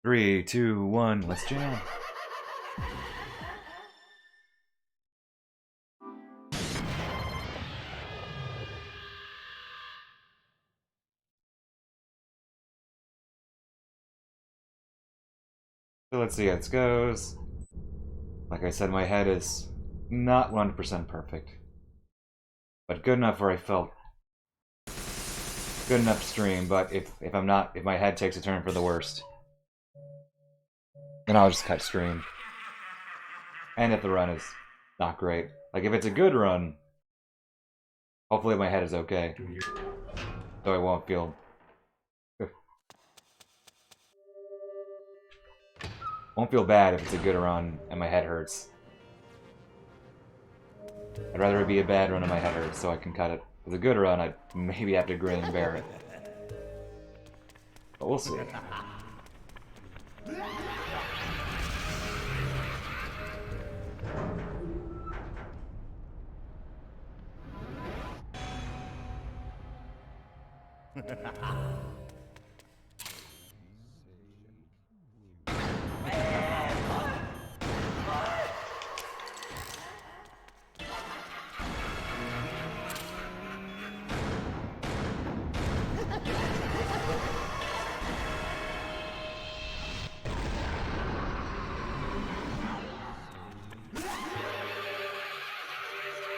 3, 2, 1, let's jam. So let's see how this goes. Like I said, my head is not 100% perfect, but good enough where I felt good enough to stream. But if my head takes a turn for the worst, then I'll just cut stream. And if the run is not great, like if it's a good run, hopefully my head is okay, so I won't feel. Won't feel bad if it's a good run and my head hurts. I'd rather it be a bad run and my head hurts so I can cut it. If it's a good run, I'd maybe have to grin and bear it. But we'll see.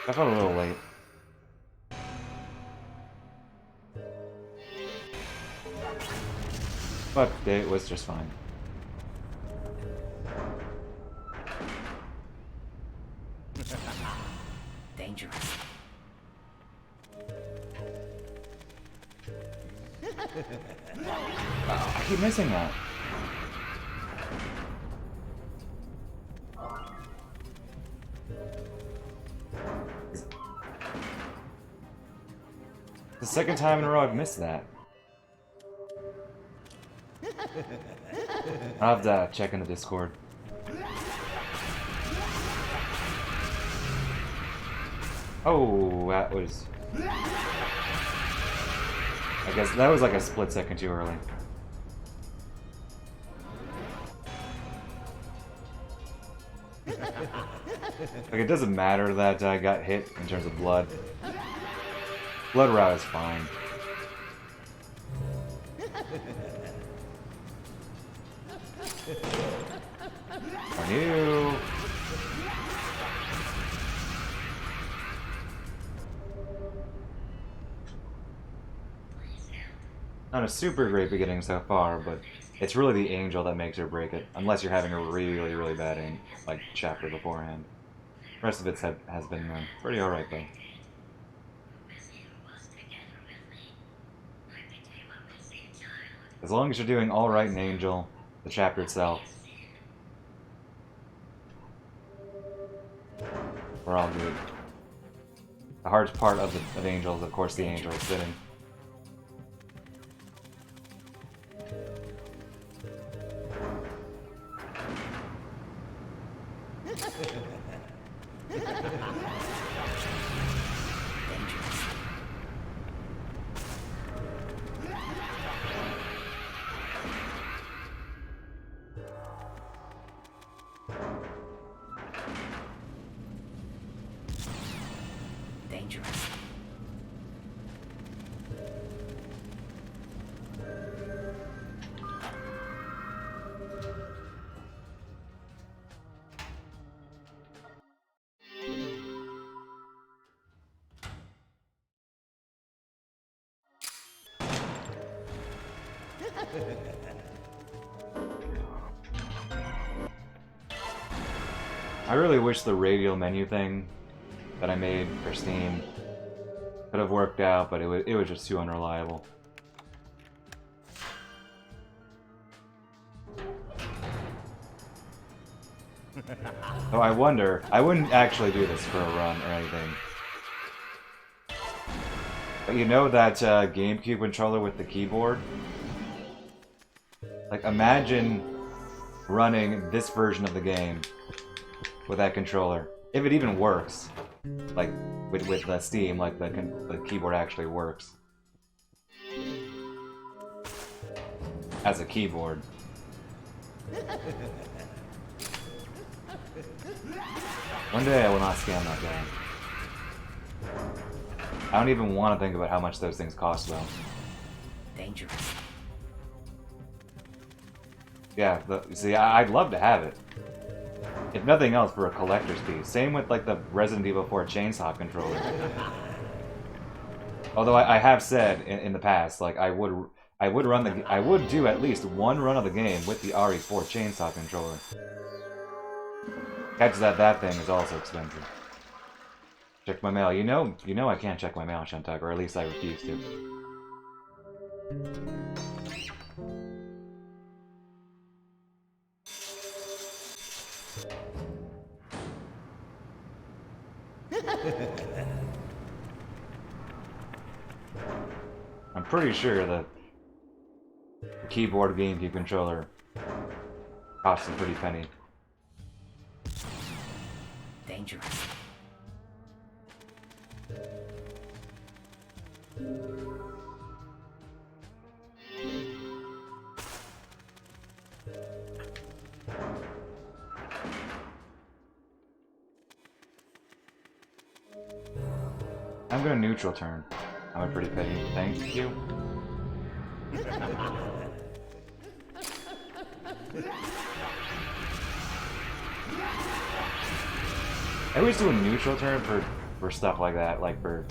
I felt a little late. But it was just fine. Dangerous. I keep missing that. The second time in a row I've missed that. I'll have to check in the Discord. Oh, that was... I guess that was like a split second too early. Like, it doesn't matter that I got hit in terms of blood. Blood route is fine. On you. Not a super great beginning so far, but it's really the angel that makes or break it, unless you're having a really, really bad aim, like chapter beforehand. The rest of it has been pretty alright though. As long as you're doing alright in Angel, the chapter itself, we're all good. The hardest part of Angel is, of course, the Angel sitting. Dangerous. I really wish the radial menu thing that I made for Steam could have worked out, but it was just too unreliable. So I wonder, I wouldn't actually do this for a run or anything. But you know that GameCube controller with the keyboard? Like, imagine running this version of the game with that controller. If it even works. Like, with Steam, like, the keyboard actually works. As a keyboard. One day I will not scam that guy. I don't even want to think about how much those things cost, though. Dangerous. Yeah, see, I'd love to have it. If nothing else, for a collector's piece. Same with, like, the Resident Evil 4 chainsaw controller. Although I have said in the past, like, I would do at least one run of the game with the RE4 chainsaw controller. Catch that thing is also expensive. Check my mail. You know I can't check my mail, Shuntug, or at least I refuse to. I'm pretty sure the keyboard GameCube controller costs a pretty penny. Dangerous. I'm gonna neutral turn. I'm a pretty petty. Thank you. I always do a neutral turn for stuff like that, like for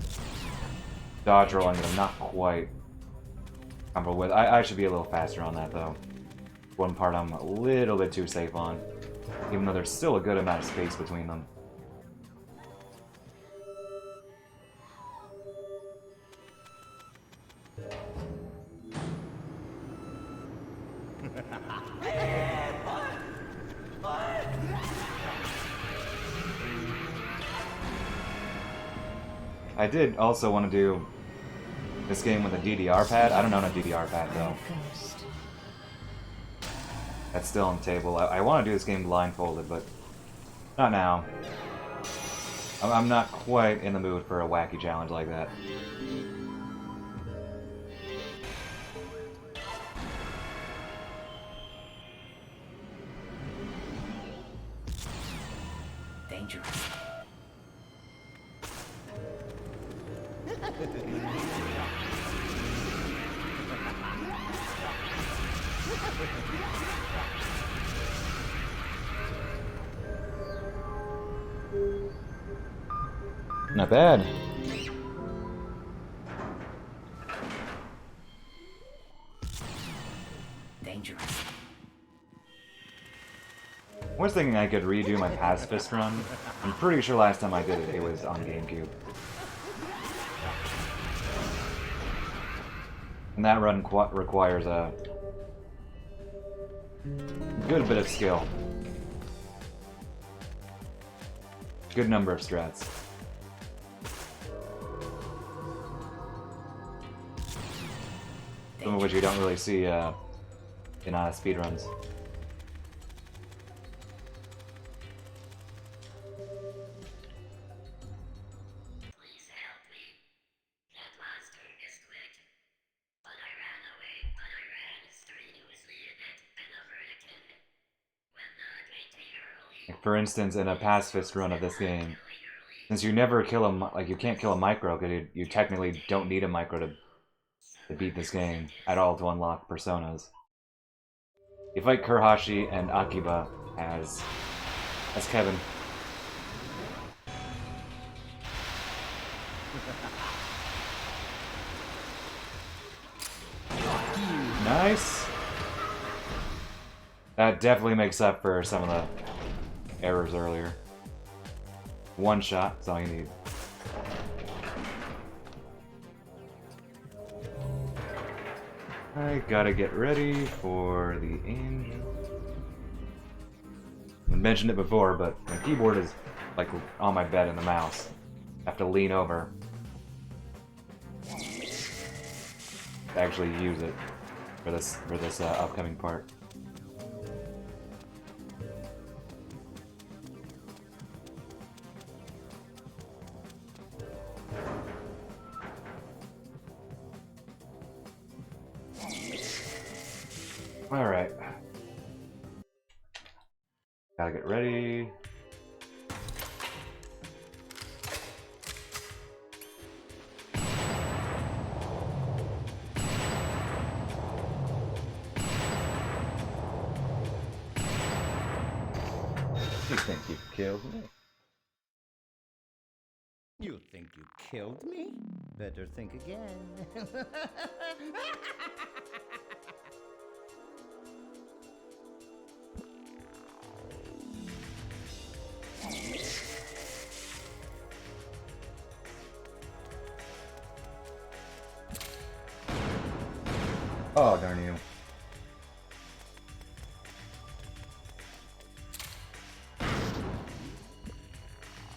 dodge rolling that I'm not quite comfortable with. I should be a little faster on that though. One part I'm a little bit too safe on, even though there's still a good amount of space between them. I did also want to do this game with a DDR pad. I don't own a DDR pad though. That's still on the table. I want to do this game blindfolded, but not now. I'm not quite in the mood for a wacky challenge like that. Dangerous. Not bad. Dangerous. I was thinking I could redo my pacifist run. I'm pretty sure last time I did it, it was on GameCube. And that run requires a good bit of skill. Good number of strats. Some of which you don't really see in speedruns. For instance, in a pacifist run of this game, since you never kill you can't kill a micro because you technically don't need a micro to beat this game at all to unlock personas. You fight Kurhashi and Akiba as Kevin. Nice! That definitely makes up for some of the errors earlier. One shot is all you need. I gotta get ready for the angel. I mentioned it before, but my keyboard is like on my bed and the mouse. I have to lean over to actually use it for this upcoming part. Alright. Gotta get ready. You think you killed me? You think you killed me? Better think again. Oh, darn you.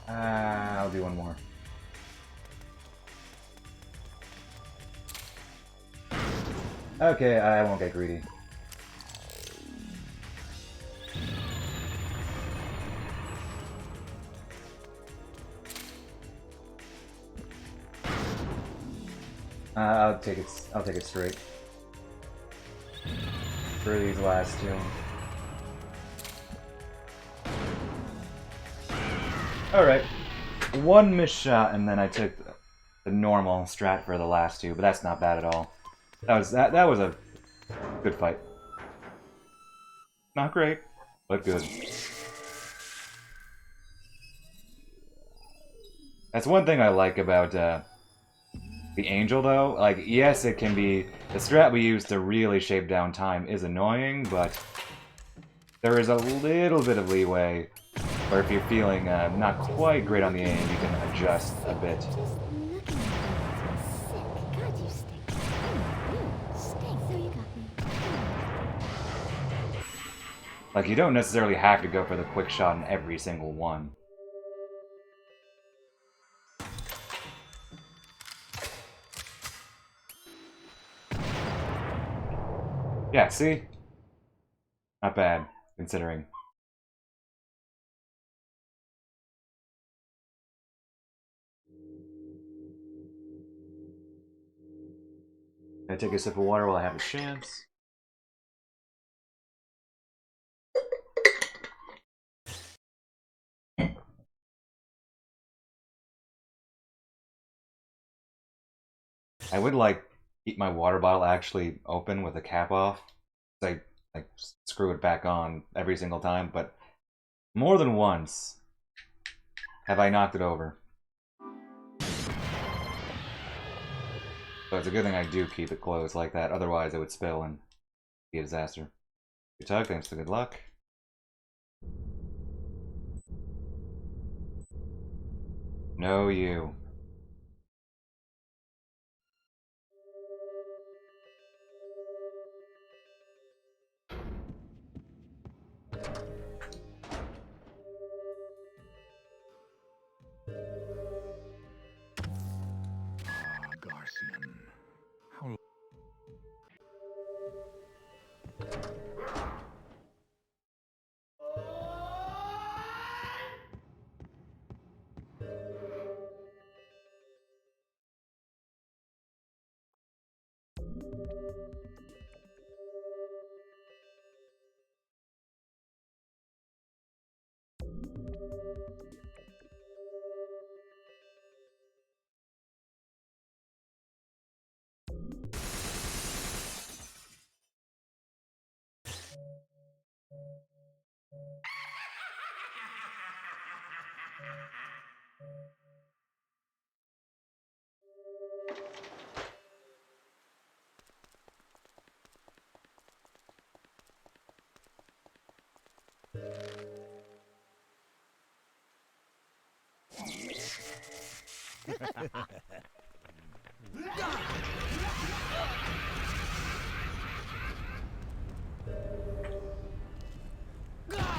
I'll do one more. Okay, I won't get greedy. I'll take it straight. For these last two. Alright. One missed shot, and then I took the normal strat for the last two, but that's not bad at all. That was a good fight. Not great, but good. That's one thing I like about the Angel, though. Like, yes, it can be... The strat we use to really shape down time is annoying, but there is a little bit of leeway where if you're feeling not quite great on the aim, you can adjust a bit. Like, you don't necessarily have to go for the quick shot in every single one. Yeah, see? Not bad, considering. I take a sip of water while I have a chance. I would keep my water bottle actually open with the cap off. I screw it back on every single time, but more than once have I knocked it over. So it's a good thing I do keep it closed like that, otherwise it would spill and be a disaster. Good tug, thanks to good luck. No, you. Garcian. How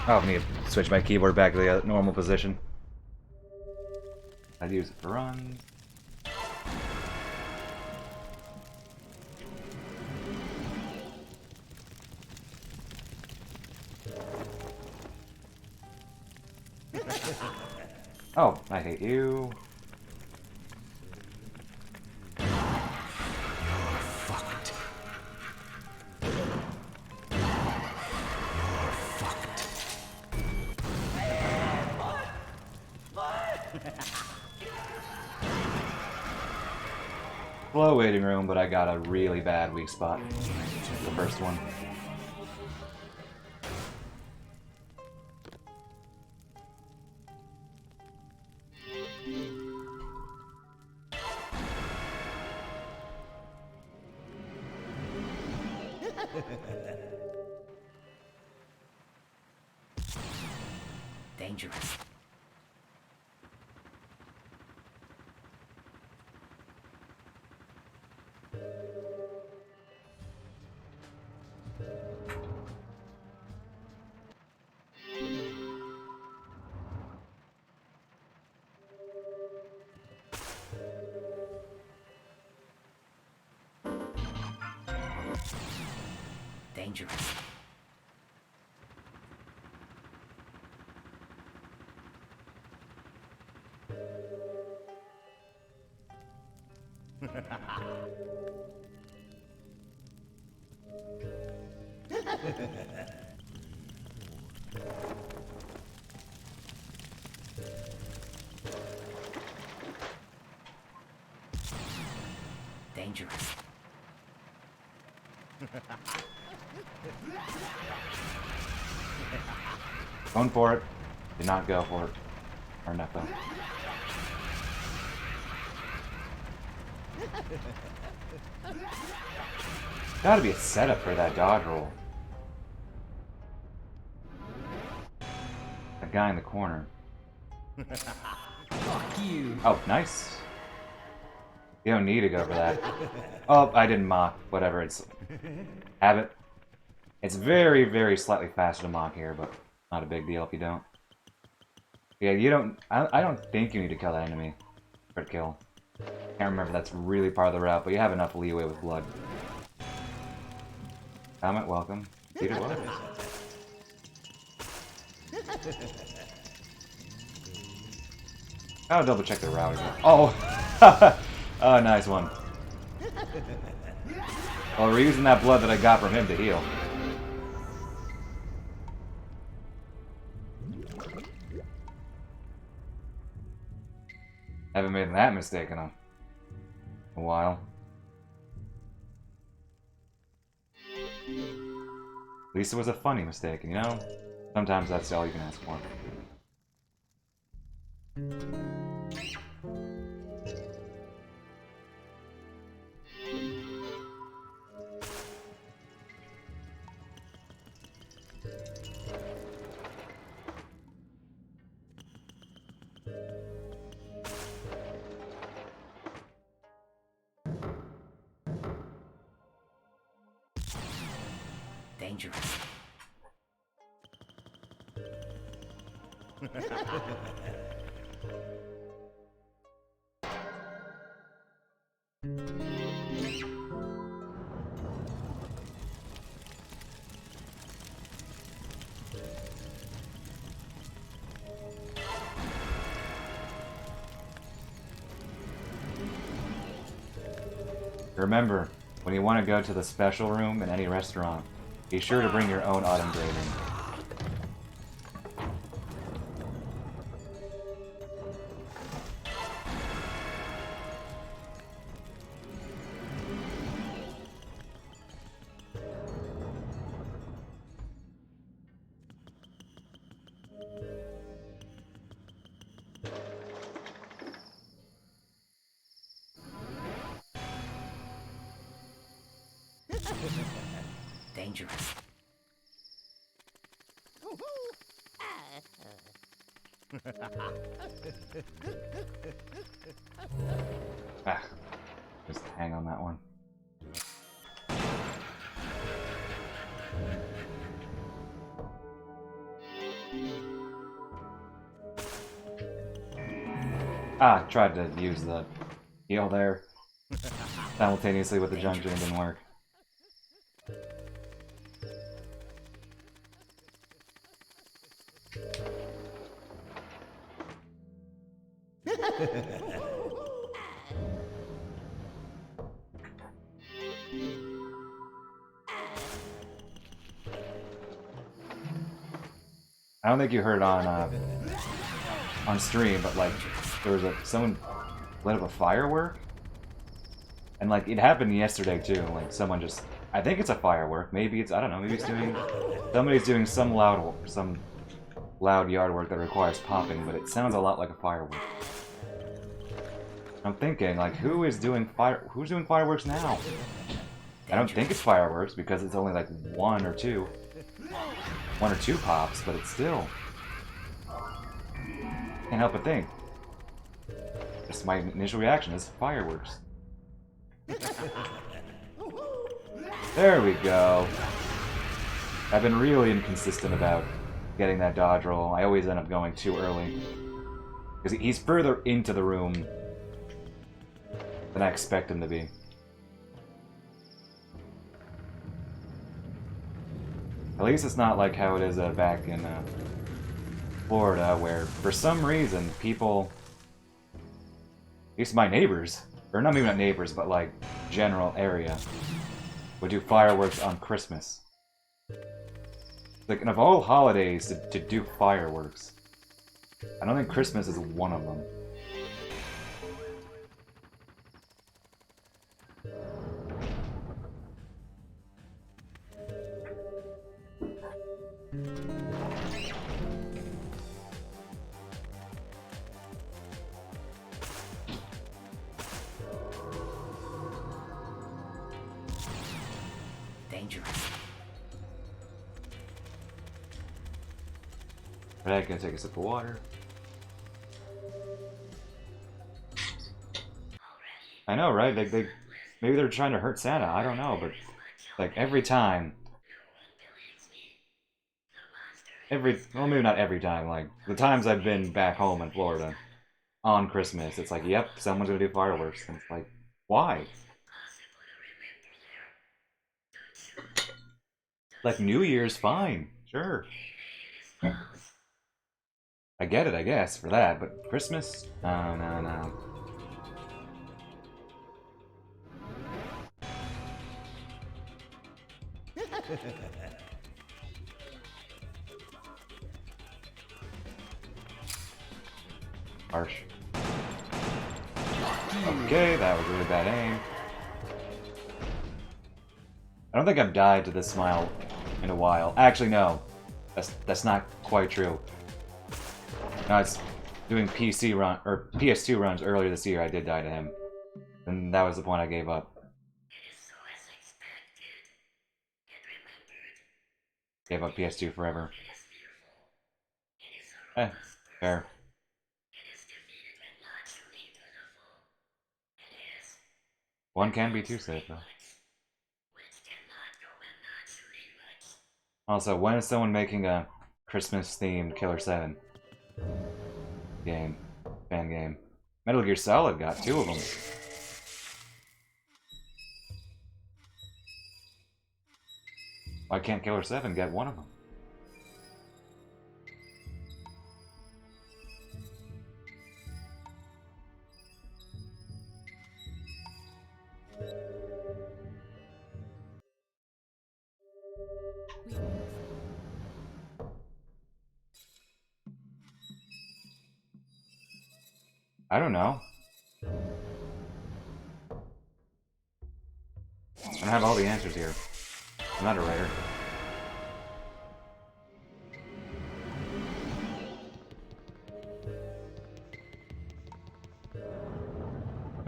Oh, I need to switch my keyboard back to the normal position. I'd use it for runs. Oh, I hate you. slow waiting room, but I got a really bad weak spot. The first one. Dangerous. Dangerous. Dangerous. Going for it. Did not go for it. Or not though. Gotta be a setup for that dodge roll. That guy in the corner. Fuck you. Oh, nice. You don't need to go for that. Oh, I didn't mock. Whatever, it's... Have it. It's very, very slightly faster to mock here, but not a big deal if you don't. Yeah, you don't... I don't think you need to kill that enemy for a kill. Can't remember if that's really part of the route, but you have enough leeway with blood. Comment, welcome. Peter, what? I'll double check the route again. Oh! Oh, nice one. Well, we're using that blood that I got from him to heal. Haven't made that mistake in a while. At least it was a funny mistake, and you know, sometimes that's all you can ask for. Dangerous. Remember, when you want to go to the special room in any restaurant, be sure to bring your own autumn engraving. Dangerous. Ah, just hang on that one. Ah, tried to use the heal there simultaneously with the junction, it didn't work. I don't think you heard it on stream, but like there was someone lit up a firework, And like it happened yesterday too. Like someone just, I think it's a firework. Maybe it's, I don't know. Maybe it's doing, somebody's doing some loud yard work that requires popping, but it sounds a lot like a firework. I'm thinking like, who's doing fireworks now? I don't think it's fireworks because it's only like one or two pops, but it's still. Can't help but think. Just my initial reaction is fireworks. There we go. I've been really inconsistent about getting that dodge roll. I always end up going too early. Because he's further into the room than I expect him to be. At least it's not like how it is back in Florida, where for some reason people, at least my neighbors, or not maybe not neighbors, but like general area, would do fireworks on Christmas. Like, and of all holidays to do fireworks, I don't think Christmas is one of them. Dangerous. But I can take a sip of water. I know, right? Like maybe they're trying to hurt Santa. I don't know, but like every time, well, maybe not every time. Like the times I've been back home in Florida on Christmas, it's like, yep, someone's gonna do fireworks, and it's like, why? Like New Year's, fine, sure. I get it, I guess, for that, but Christmas? No, no, no. Harsh. Okay, that was really bad aim. I don't think I've died to this smile in a while. Actually, no. That's not quite true. No, it's doing PC run or PS2 runs earlier this year. I did die to him, and that was the point I gave up. Gave up PS2 forever. Fair. One can be too safe, though. Also, when is someone making a Christmas-themed Killer7 game? Fan game. Metal Gear Solid got 2 of them. Why can't Killer7 get 1 of them? I don't know. I don't have all the answers here. I'm not a writer.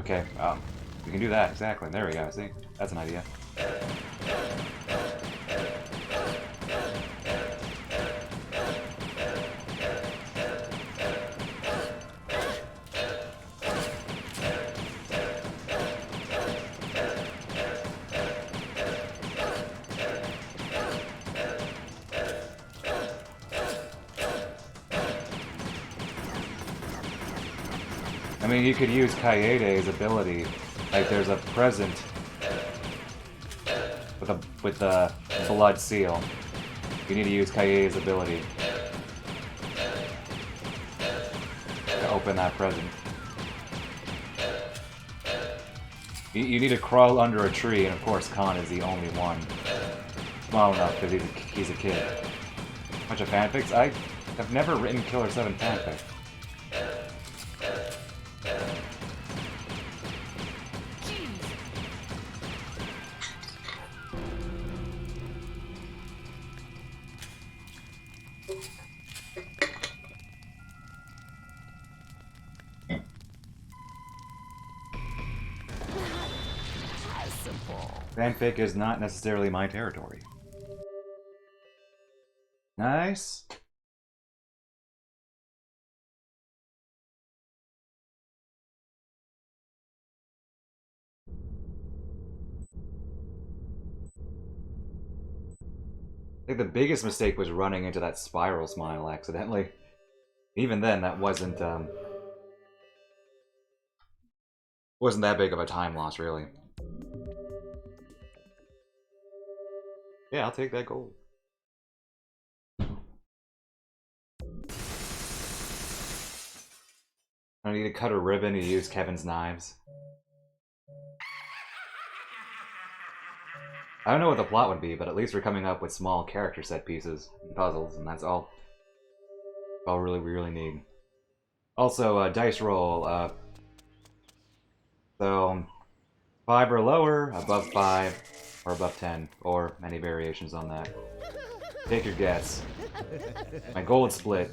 Okay, we can do that, exactly. There we go, see? That's an idea. I mean, you could use Kaede's ability. Like, there's a present with the blood seal. You need to use Kaede's ability to open that present. You need to crawl under a tree, and of course, Khan is the only one small enough because he's a kid. Bunch of fanfics. I have never written Killer7 fanfic. Fanfic is not necessarily my territory. Nice. I think the biggest mistake was running into that spiral smile accidentally. Even then, that wasn't that big of a time loss, really. Yeah, I'll take that gold. I need to cut a ribbon to use Kevin's knives. I don't know what the plot would be, but at least we're coming up with small character set pieces and puzzles, and that's all we really need. Also, dice roll. So 5 or lower, above 5, or above 10, or any variations on that. Take your guess. My gold split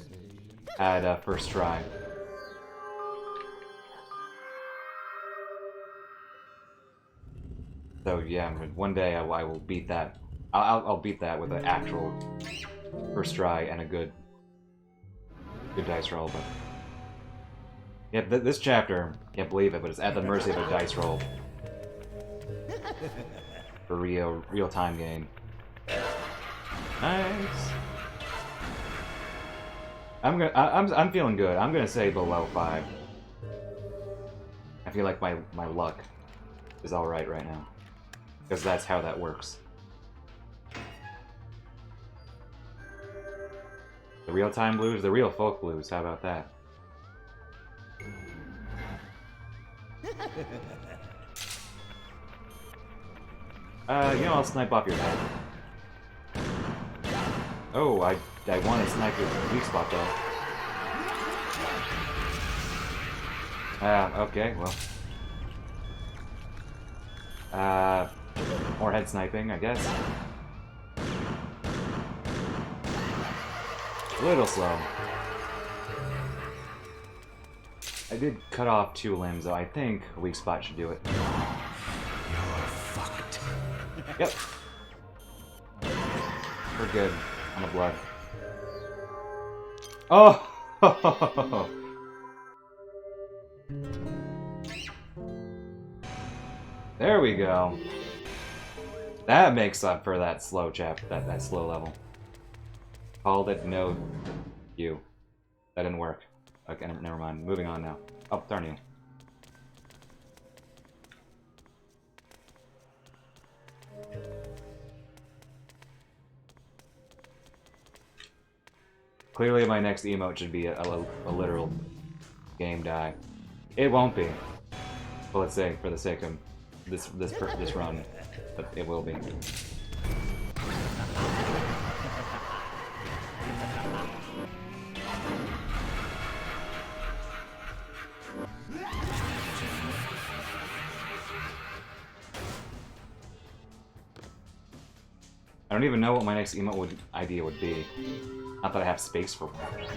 at first try. So yeah, one day I will beat that. I'll beat that with an actual first try and a good dice roll. But yeah, this chapter, can't believe it, but it's at the mercy of a dice roll for real time game. Nice. I'm feeling good. I'm gonna say below 5. I feel like my luck is all right now. Because that's how that works. The real-time blues, the real folk blues, how about that? You know, I'll snipe off your head. Oh, I want to snipe your weak spot, though. Okay, well. More head sniping, I guess. A little slow. I did cut off 2 limbs, though. I think a weak spot should do it. You're fucked. Yep. We're good on the blood. Oh! There we go. That makes up for that slow that slow level. Called it, no, you. That didn't work. Okay, never mind. Moving on now. Oh, darn you. Clearly my next emote should be a literal game die. It won't be. Well, let's say, for the sake of this run, but it will be. I don't even know what my next emote idea would be. Not that I have space for one.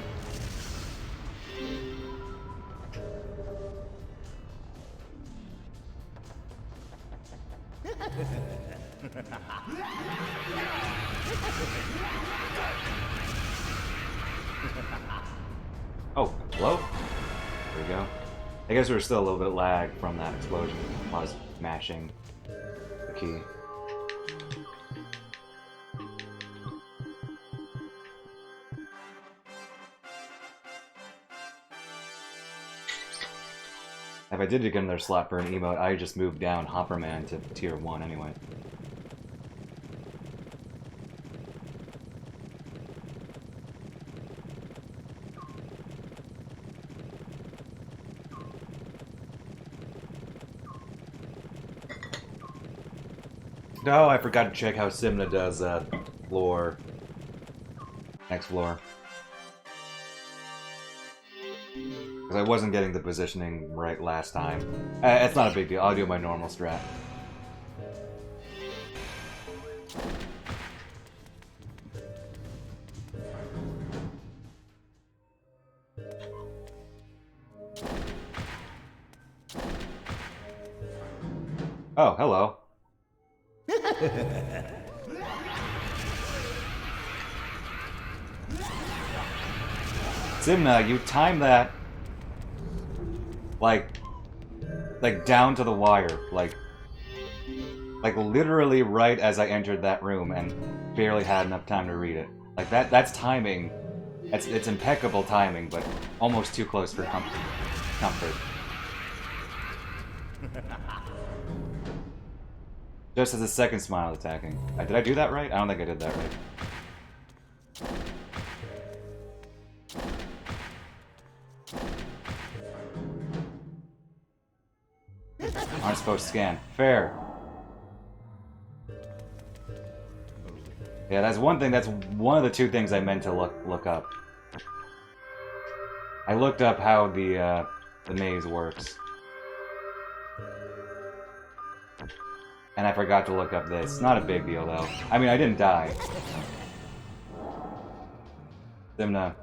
Oh, hello? There we go. I guess we're still a little bit lagged from that explosion while I was mashing the key. If I did get another slot for an emote, I just moved down Hopperman to tier 1 anyway. No, I forgot to check how Simna does floor. Next floor. Because I wasn't getting the positioning right last time. It's not a big deal. I'll do my normal strat. Oh, hello. Simna, you timed that like down to the wire, like literally right as I entered that room and barely had enough time to read it. Like that's timing. It's impeccable timing, but almost too close for comfort. Just as the second smile is attacking. Did I do that right? I don't think I did that right. Aren't supposed to scan. Fair. Yeah, that's one thing. That's one of the two things I meant to look up. I looked up how the maze works, and I forgot to look up this. Not a big deal though. I mean, I didn't die. Simna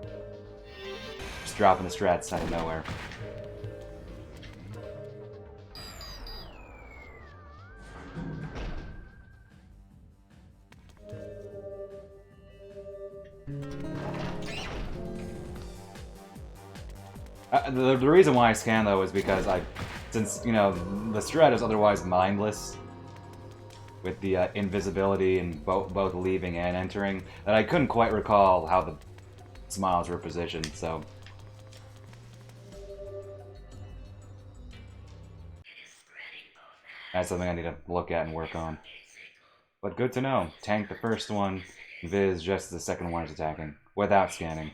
just dropping the strats out of nowhere. The reason why I scan though is because since you know the strat is otherwise mindless with the invisibility and both leaving and entering, that I couldn't quite recall how the smiles were positioned. So that's something I need to look at and work on. But good to know. Tank the first one, Viz just as the second one is attacking without scanning.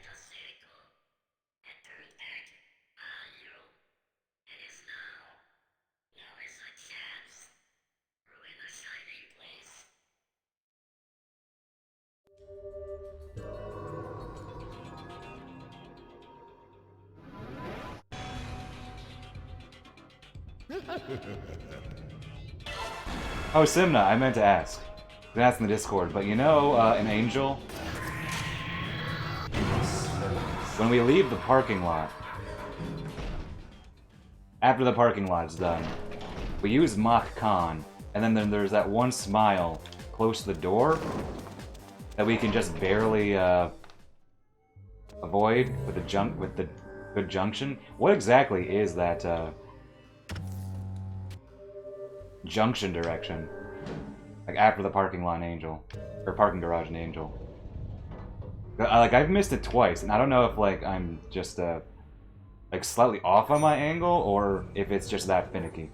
Oh, Simna, I meant to ask. That's in the Discord, but you know, an angel? When we leave the parking lot, after the parking lot is done, we use Mach Khan, and then there's that one smile close to the door that we can just barely avoid with the good junction. What exactly is that junction direction? Like after the parking lot angel, or parking garage and angel. Like I've missed it twice, and I don't know if like I'm just like slightly off on my angle, or if it's just that finicky.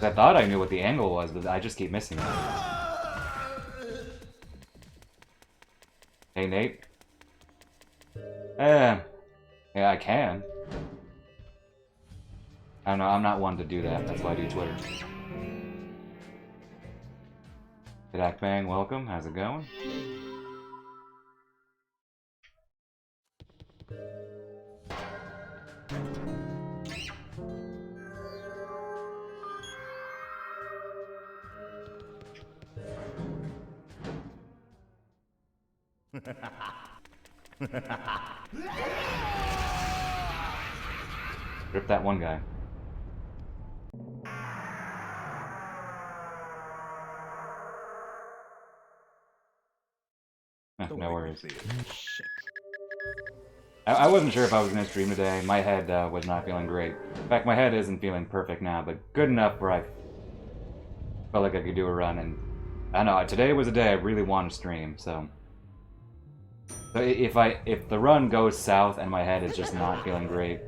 I thought I knew what the angle was, but I just keep missing it. Hey, Nate. Yeah, I can. I don't know, I'm not one to do that. That's why I do Twitter. Dak Bang, welcome. How's it going? Rip that one guy. No worries. I wasn't sure if I was going to stream today. My head was not feeling great. In fact, my head isn't feeling perfect now, but good enough where I felt like I could do a run. And I don't know, today was a day I really wanted to stream, so if the run goes south and my head is just not feeling great,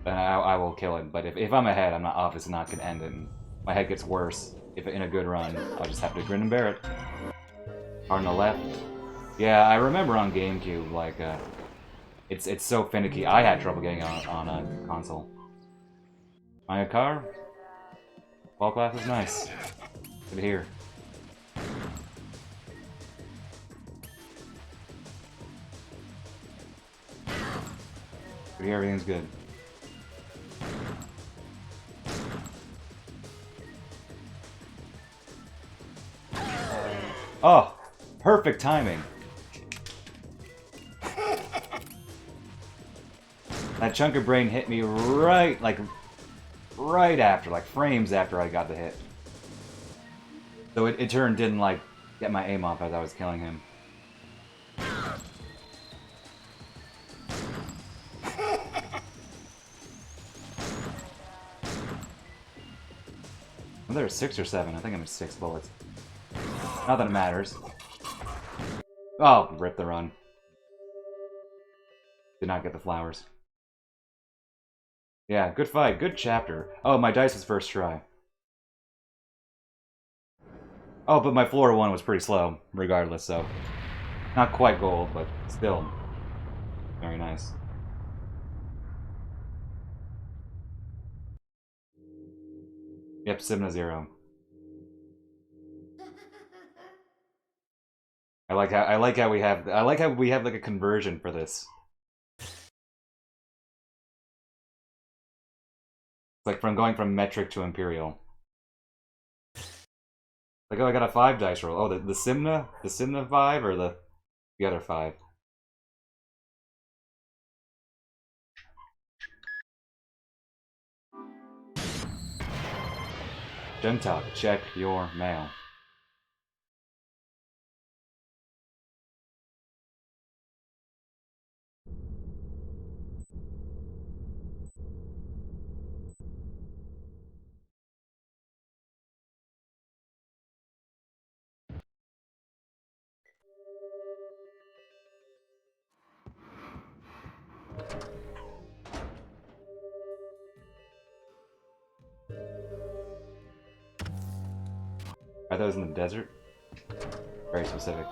then I will kill it. But if I'm ahead, I'm not obviously not going to end it, and my head gets worse. If in a good run, I'll just have to grin and bear it. On the left. Yeah, I remember on GameCube, like, it's so finicky. I had trouble getting on a console. My car? Ball class is nice. Good to hear. Good to hear everything's good. Oh, perfect timing. That chunk of brain hit me right, like, right after, like, frames after I got the hit. So it turned didn't, like, get my aim off as I was killing him. Well, there are 6 or 7. I think I'm at 6 bullets. Not that it matters. Oh, rip the run. Did not get the flowers. Yeah, good fight. Good chapter. Oh, my dice was first try. Oh, but my floor 1 was pretty slow, regardless, so... Not quite gold, but still. Very nice. Yep, Simna 0. I like how we have like a conversion for this. It's like going from metric to imperial. Like, oh, I got a 5 dice roll. Oh, the Simna 5 or the other 5? Gentalk, check your mail. Are those in the desert? Very specific.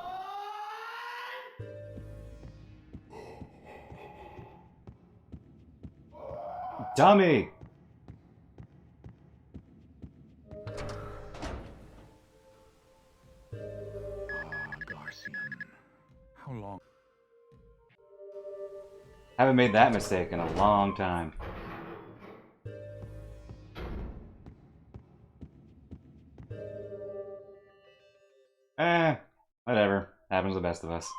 Dummy! Garcian. How long? Haven't made that mistake in a long time. Whatever. Happens to the best of us.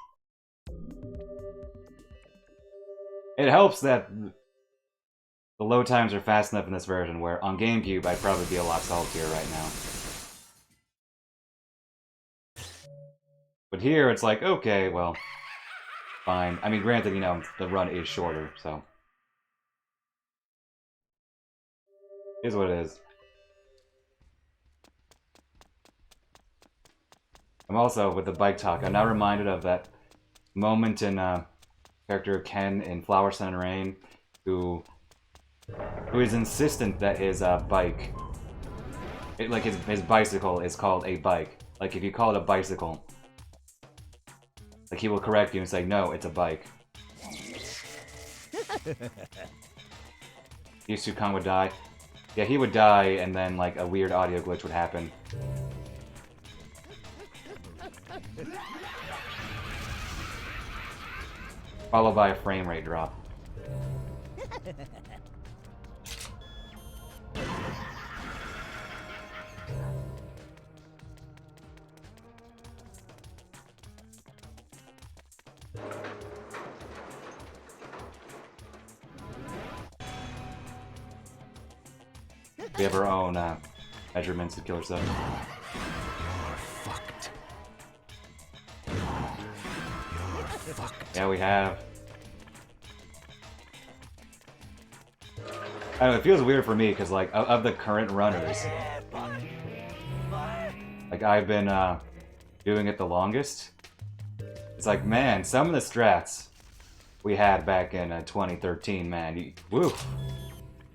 It helps that the load times are fast enough in this version where on GameCube I'd probably be a lot saltier right now. But here it's like, okay, well, fine. I mean, granted, you know, the run is shorter, so. It is what it is. I'm also, with the bike talk, I'm now reminded of that moment in character Ken in Flower, Sun, and Rain, who is insistent that his bike, like his bicycle is called a bike. Like, if you call it a bicycle, like, he will correct you and say, no, it's a bike. Yusukan would die. Yeah, he would die, and then, like, a weird audio glitch would happen. Followed by a frame rate drop. We have our own measurements at Killer7. You're fucked. You're fucked. Yeah, we have. I don't know, it feels weird for me, because, like, of the current runners, like, I've been doing it the longest. It's like, man, some of the strats we had back in 2013, man, woo!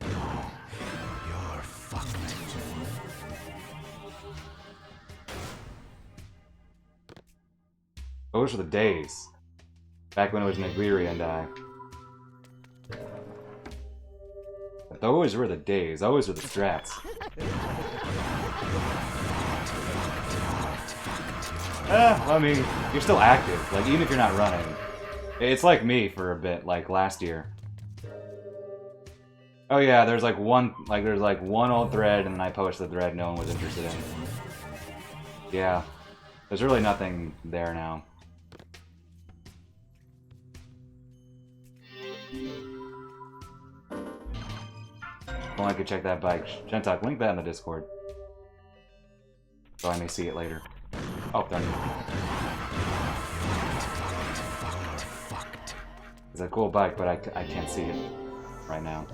You're fucked. Those were the days. Back when it was Nagiri and I. But those were the days. Those were the strats. I mean, you're still active. Like, even if you're not running. It's like me for a bit, like last year. Oh yeah, there's like one old thread, and I posted the thread no one was interested in. Yeah. There's really nothing there now. Well, I could check that bike. Gentok, link that in the Discord. So I may see it later. Oh, darn it. It's a cool bike, but I can't see it right now.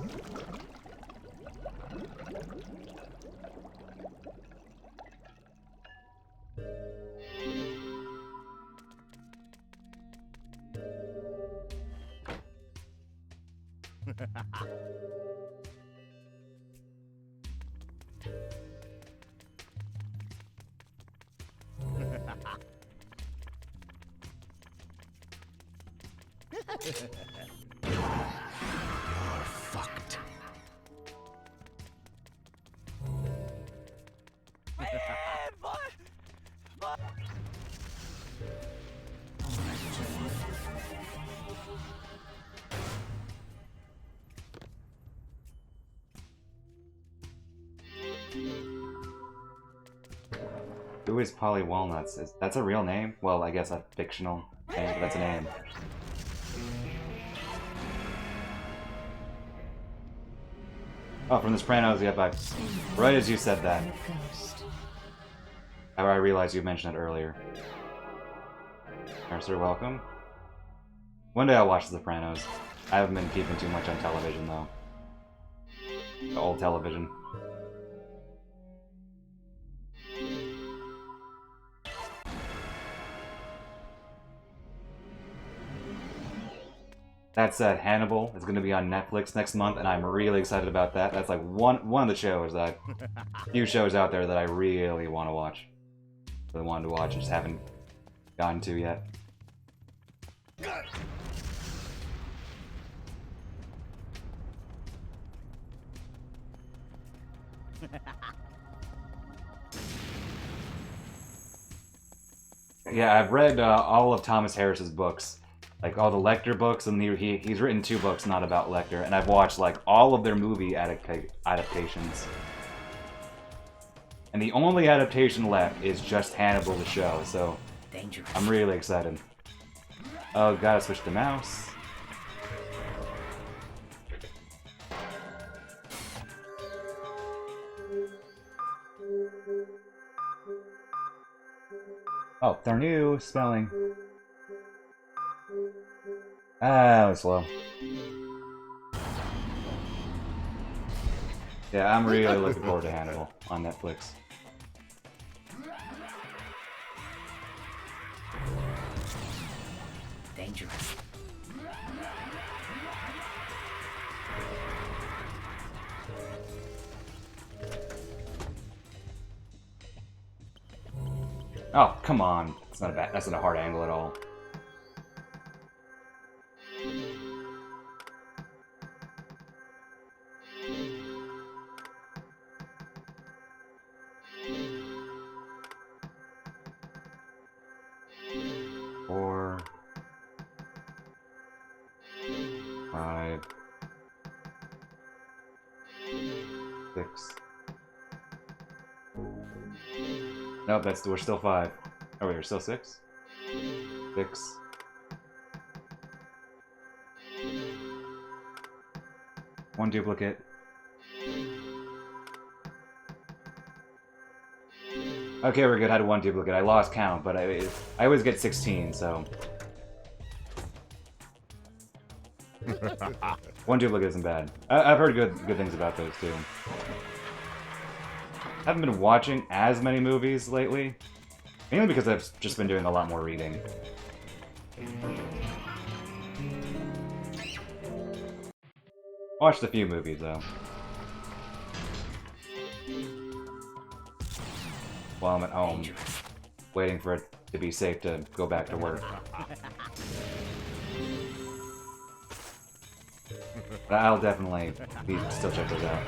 You're fucked. Who is Polly Walnuts? That's a real name? Well, I guess a fictional name, but that's a name. Oh, from The Sopranos, yep, right as you said that. I realized you mentioned it earlier. Mercer, welcome. One day I'll watch The Sopranos. I haven't been keeping too much on television, though. The old television. That said, Hannibal is going to be on Netflix next month, and I'm really excited about that. That's like one of the shows that few shows out there that I really want to watch. Really wanted to watch, just haven't gotten to yet. Yeah, I've read all of Thomas Harris's books. Like all the Lecter books, and he's written 2 books not about Lecter, and I've watched like all of their movie adaptations. And the only adaptation left is just Hannibal the show, so I'm really excited. Oh, gotta switch to mouse. Oh, they're new spelling. Ah, it's slow. Yeah, I'm really looking forward to Hannibal on Netflix. Dangerous. Oh, come on. That's not a hard angle at all. Four, 5, 6. Nope, we're still 5. Oh, wait, we're still 6? 6. One duplicate. Okay, we're good. I had 1 duplicate. I lost count, but I always get 16, so... 1 duplicate isn't bad. I've heard good things about those, too. Haven't been watching as many movies lately. Mainly because I've just been doing a lot more reading. Watched a few movies, though. While I'm at home, waiting for it to be safe to go back to work. But I'll definitely still check those out.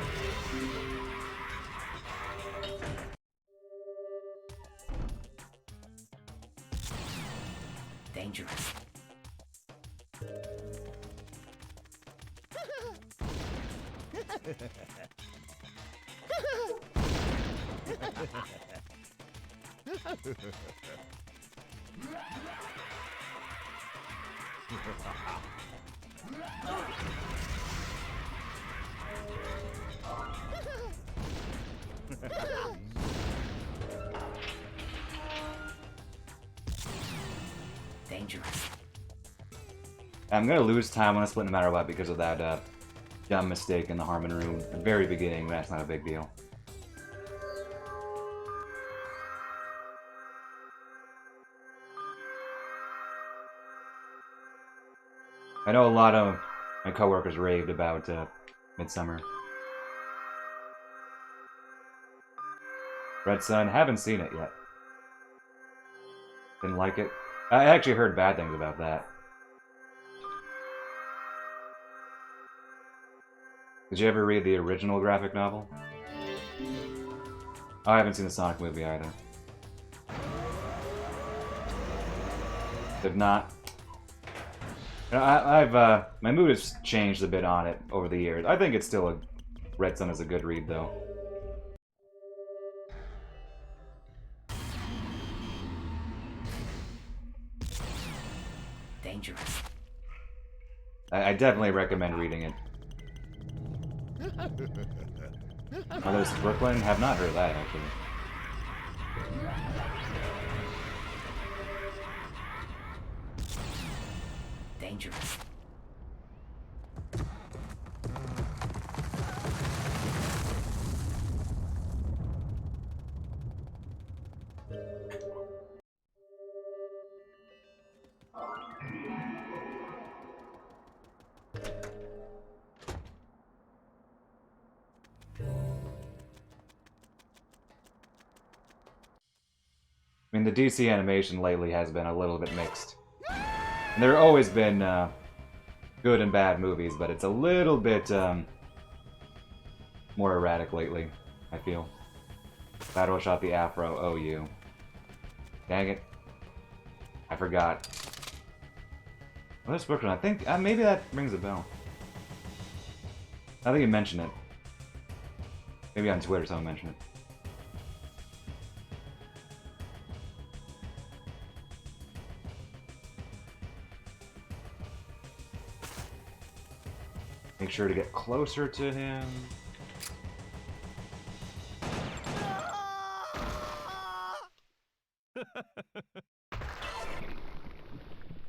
Dangerous. Dangerous. I'm gonna lose time on a split no matter what because of that dumb mistake in the Harmon room at the very beginning. That's not a big deal. I know a lot of my coworkers raved about Midsummer. Red Sun, haven't seen it yet. Didn't like it. I actually heard bad things about that. Did you ever read the original graphic novel? Oh, I haven't seen the Sonic movie either. Did not. You know, I've my mood has changed a bit on it over the years. I think it's still a Red Sun is a good read though. Dangerous. I definitely recommend reading it. Mother's Brooklyn? Have not heard that actually. Dangerous. I mean, the DC animation lately has been a little bit mixed. And there have always been good and bad movies, but it's a little bit more erratic lately, I feel. Battle shot the Afro, oh you. Dang it. I forgot. Well, this Brooklyn, I think, maybe that rings a bell. I think you mentioned it. Maybe on Twitter someone mentioned it. Make sure to get closer to him.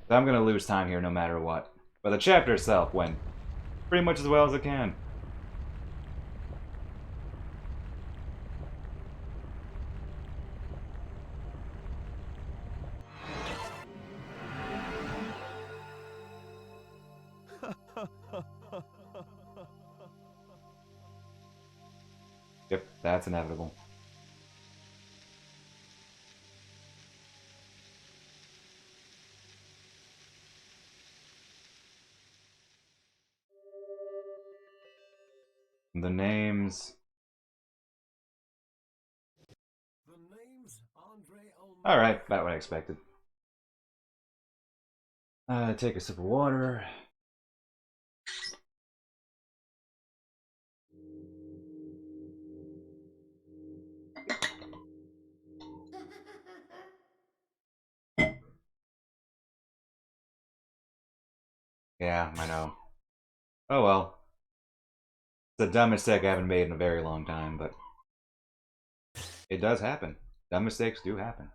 I'm gonna lose time here no matter what. But the chapter itself went pretty much as well as it can. Yep, that's inevitable. The names. Alright, about what I expected. Take a sip of water. Yeah, I know. Oh well. It's a dumb mistake I haven't made in a very long time, but it does happen. Dumb mistakes do happen.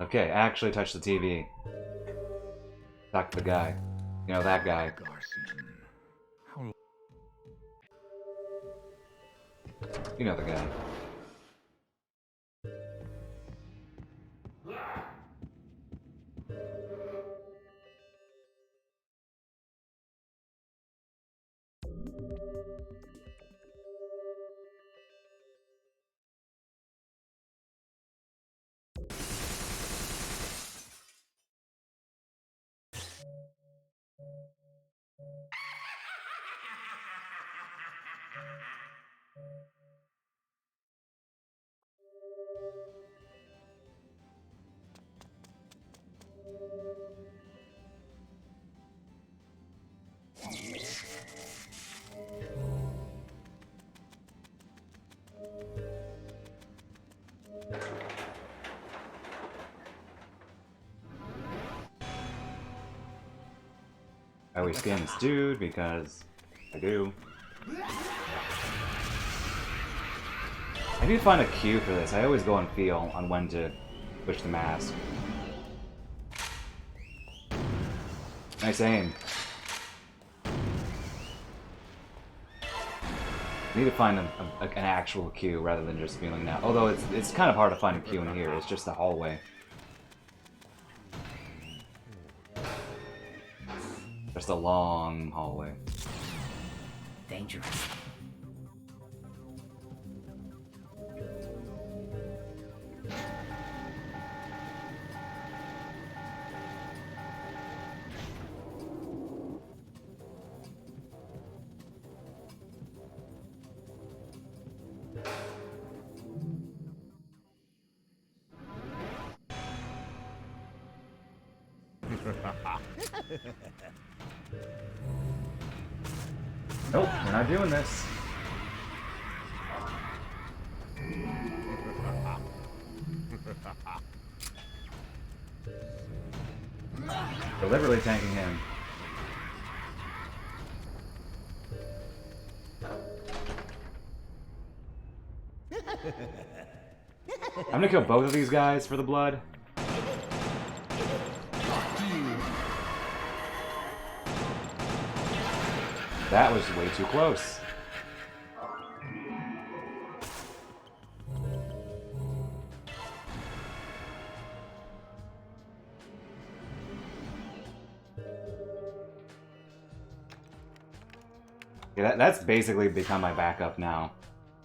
Okay, actually touch the TV. Talk to the guy. You know, that guy. Garcian. How long? You know the guy. I always scan this dude because I do. I need to find a cue for this. I always go on feel on when to push the mask. Nice aim. I need to find an actual cue rather than just feeling that. Although it's kind of hard to find a cue in here. It's just a hallway. Just a long hallway. Dangerous. Nope, we're not doing this. Deliberately tanking him. I'm gonna kill both of these guys for the blood. That was way too close. Yeah, that's basically become my backup now.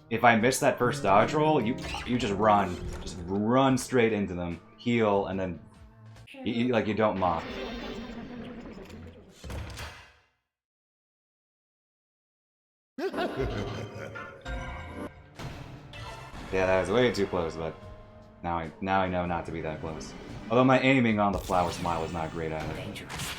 If I miss that first dodge roll, you just run. Just run straight into them, heal, and then like you don't mock. Yeah, that was way too close, but now I know not to be that close. Although my aiming on the flower smile was not great either. Dangerous.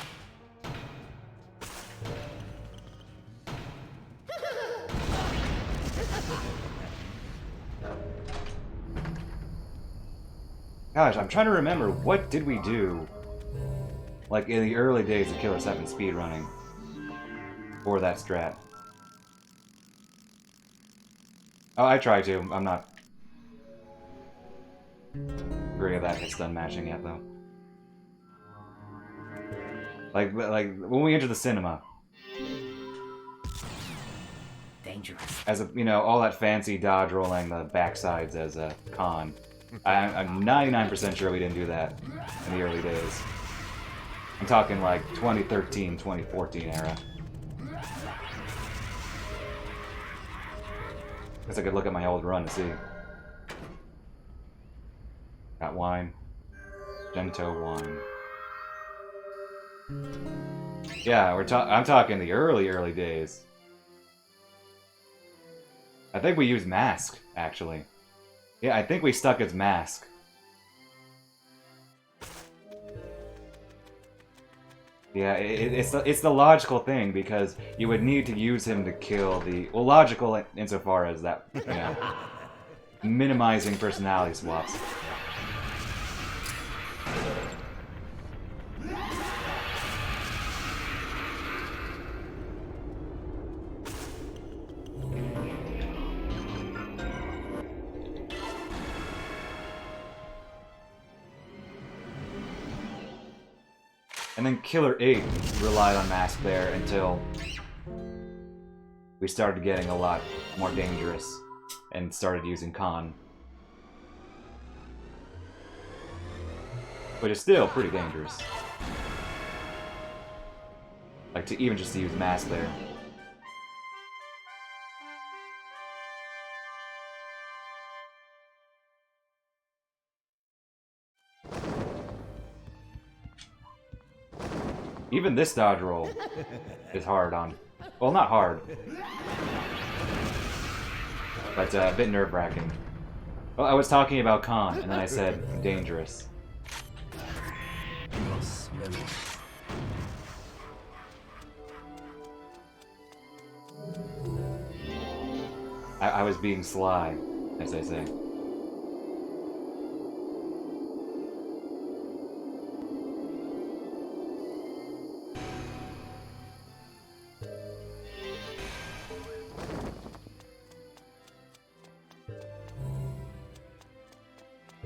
Gosh, I'm trying to remember, what did we do, like, in the early days of Killer7 speedrunning for that strat? Oh, I tried to. I'm not very of that hit stun matching yet, though. Like when we enter the cinema. Dangerous. As a, you know, all that fancy dodge rolling the backsides as a con. I'm 99% sure we didn't do that in the early days. I'm talking like 2013, 2014 era. Guess I could look at my old run to see. Got wine. Gento wine. Yeah, I'm talking the early days. I think we used mask, actually. Yeah, I think we stuck as mask. Yeah, it's the logical thing, because you would need to use him to kill the... Well, logical insofar as that, you know, minimizing personality swaps. And then Killer8 relied on mask there until we started getting a lot more dangerous and started using con. But it's still pretty dangerous. Like, to even just to use mask there. Even this dodge roll is hard on... Well, not hard. But a bit nerve-wracking. Well, I was talking about con, and then I said dangerous. I was being sly, as they say.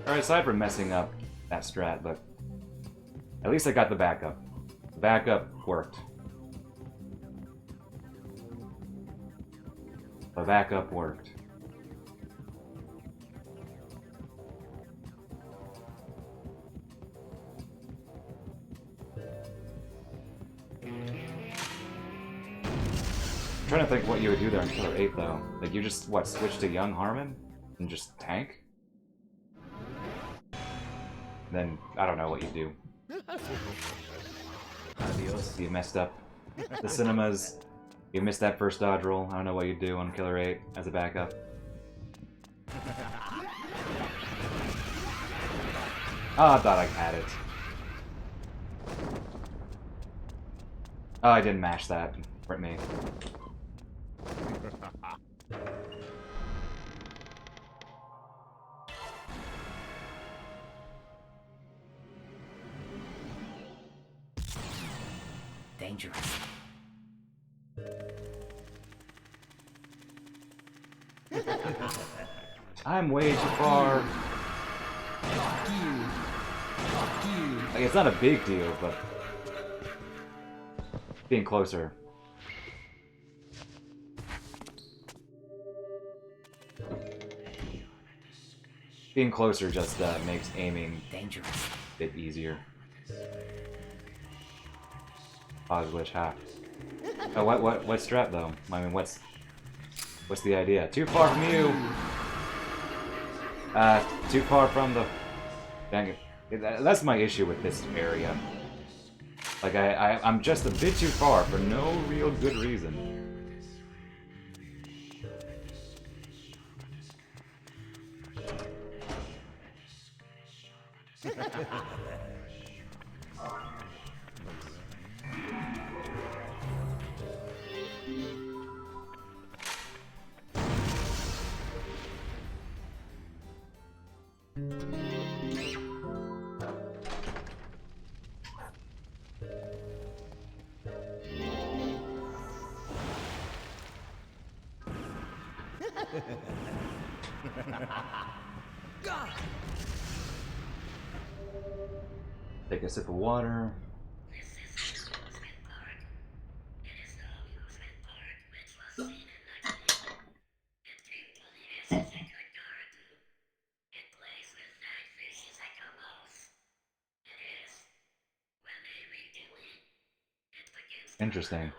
Alright, aside from messing up that strat, but at least I got the backup. The backup worked. The backup worked. I'm trying to think what you would do there in Killer 8, though. Like, you just, what, switch to Young Harmon? And just tank? Then, I don't know what you do. Adios. You messed up the cinemas. You missed that first dodge roll. I don't know what you'd do on Killer 8 as a backup. Oh, I thought I had it. Oh, I didn't mash that. Hurt me. Dangerous. I'm way too far. Like, it's not a big deal, but being closer. Being closer just makes aiming Dangerous. a bit easier. Pause glitch, ha. Oh, what strat though? I mean, what's the idea? Too far from you. Too far from the. Dang it. That's my issue with this area. Like I'm just a bit too far for no real good reason. Take a sip of water. Interesting.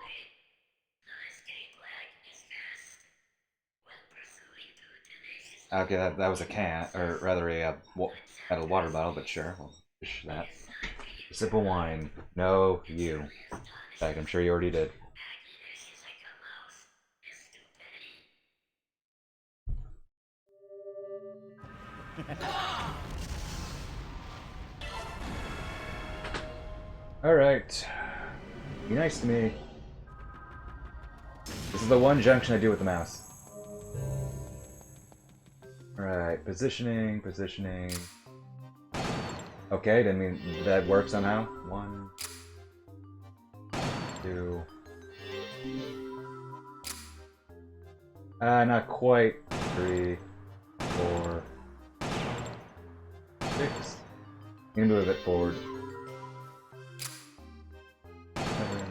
Okay, that was a can, or rather a water bottle, but sure, we'll fish that. A sip of wine. No, you. In fact, I'm sure you already did. Alright. Be nice to me. This is the one junction I do with the mouse. Alright, positioning. Okay, didn't mean that worked somehow. 1, 2. Not quite. 3, 4, 6. You can move a bit forward. 7.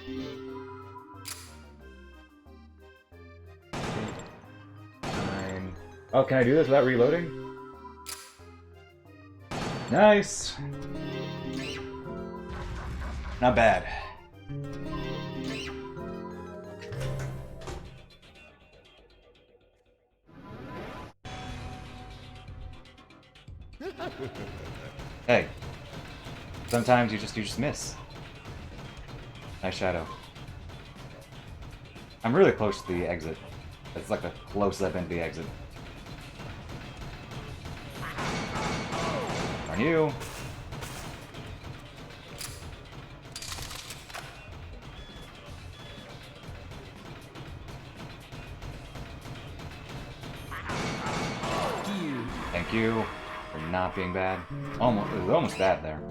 8. 9. Oh, can I do this without reloading? Nice! Not bad. Hey. Sometimes you just miss. Nice shadow. I'm really close to the exit. It's like the closest I've been to the exit. On you. Thank you for not being bad. Almost, it was almost bad there.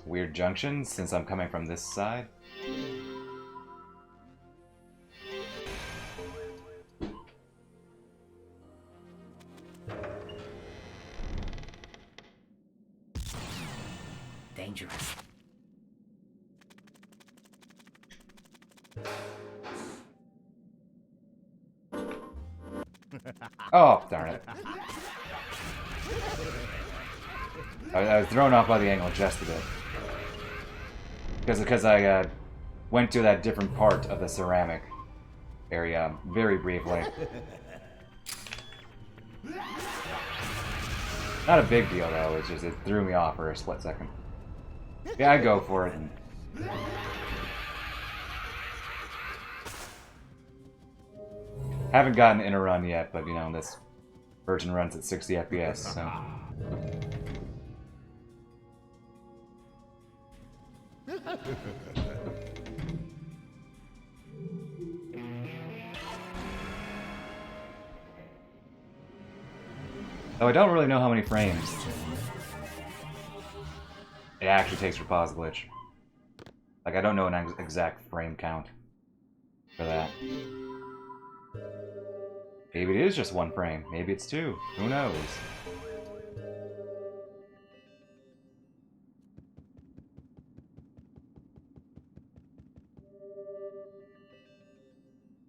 Weird junction since I'm coming from this side. Dangerous. Oh, darn it. I was thrown off by the angle just a bit. Because I went to that different part of the ceramic area very briefly. Not a big deal though, it's just it threw me off for a split second. Yeah, I go for it. And... haven't gotten in a run yet, but you know, this version runs at 60 FPS, so... Oh, I don't really know how many frames it actually takes for pause glitch. Like, I don't know an exact frame count for that. Maybe it is just one frame. Maybe it's two. Who knows?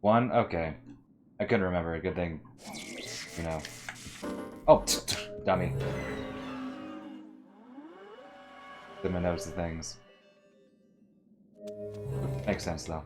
One? Okay. I couldn't remember. A good thing, you know. Oh, dummy. Didn't notice the things. Makes sense, though.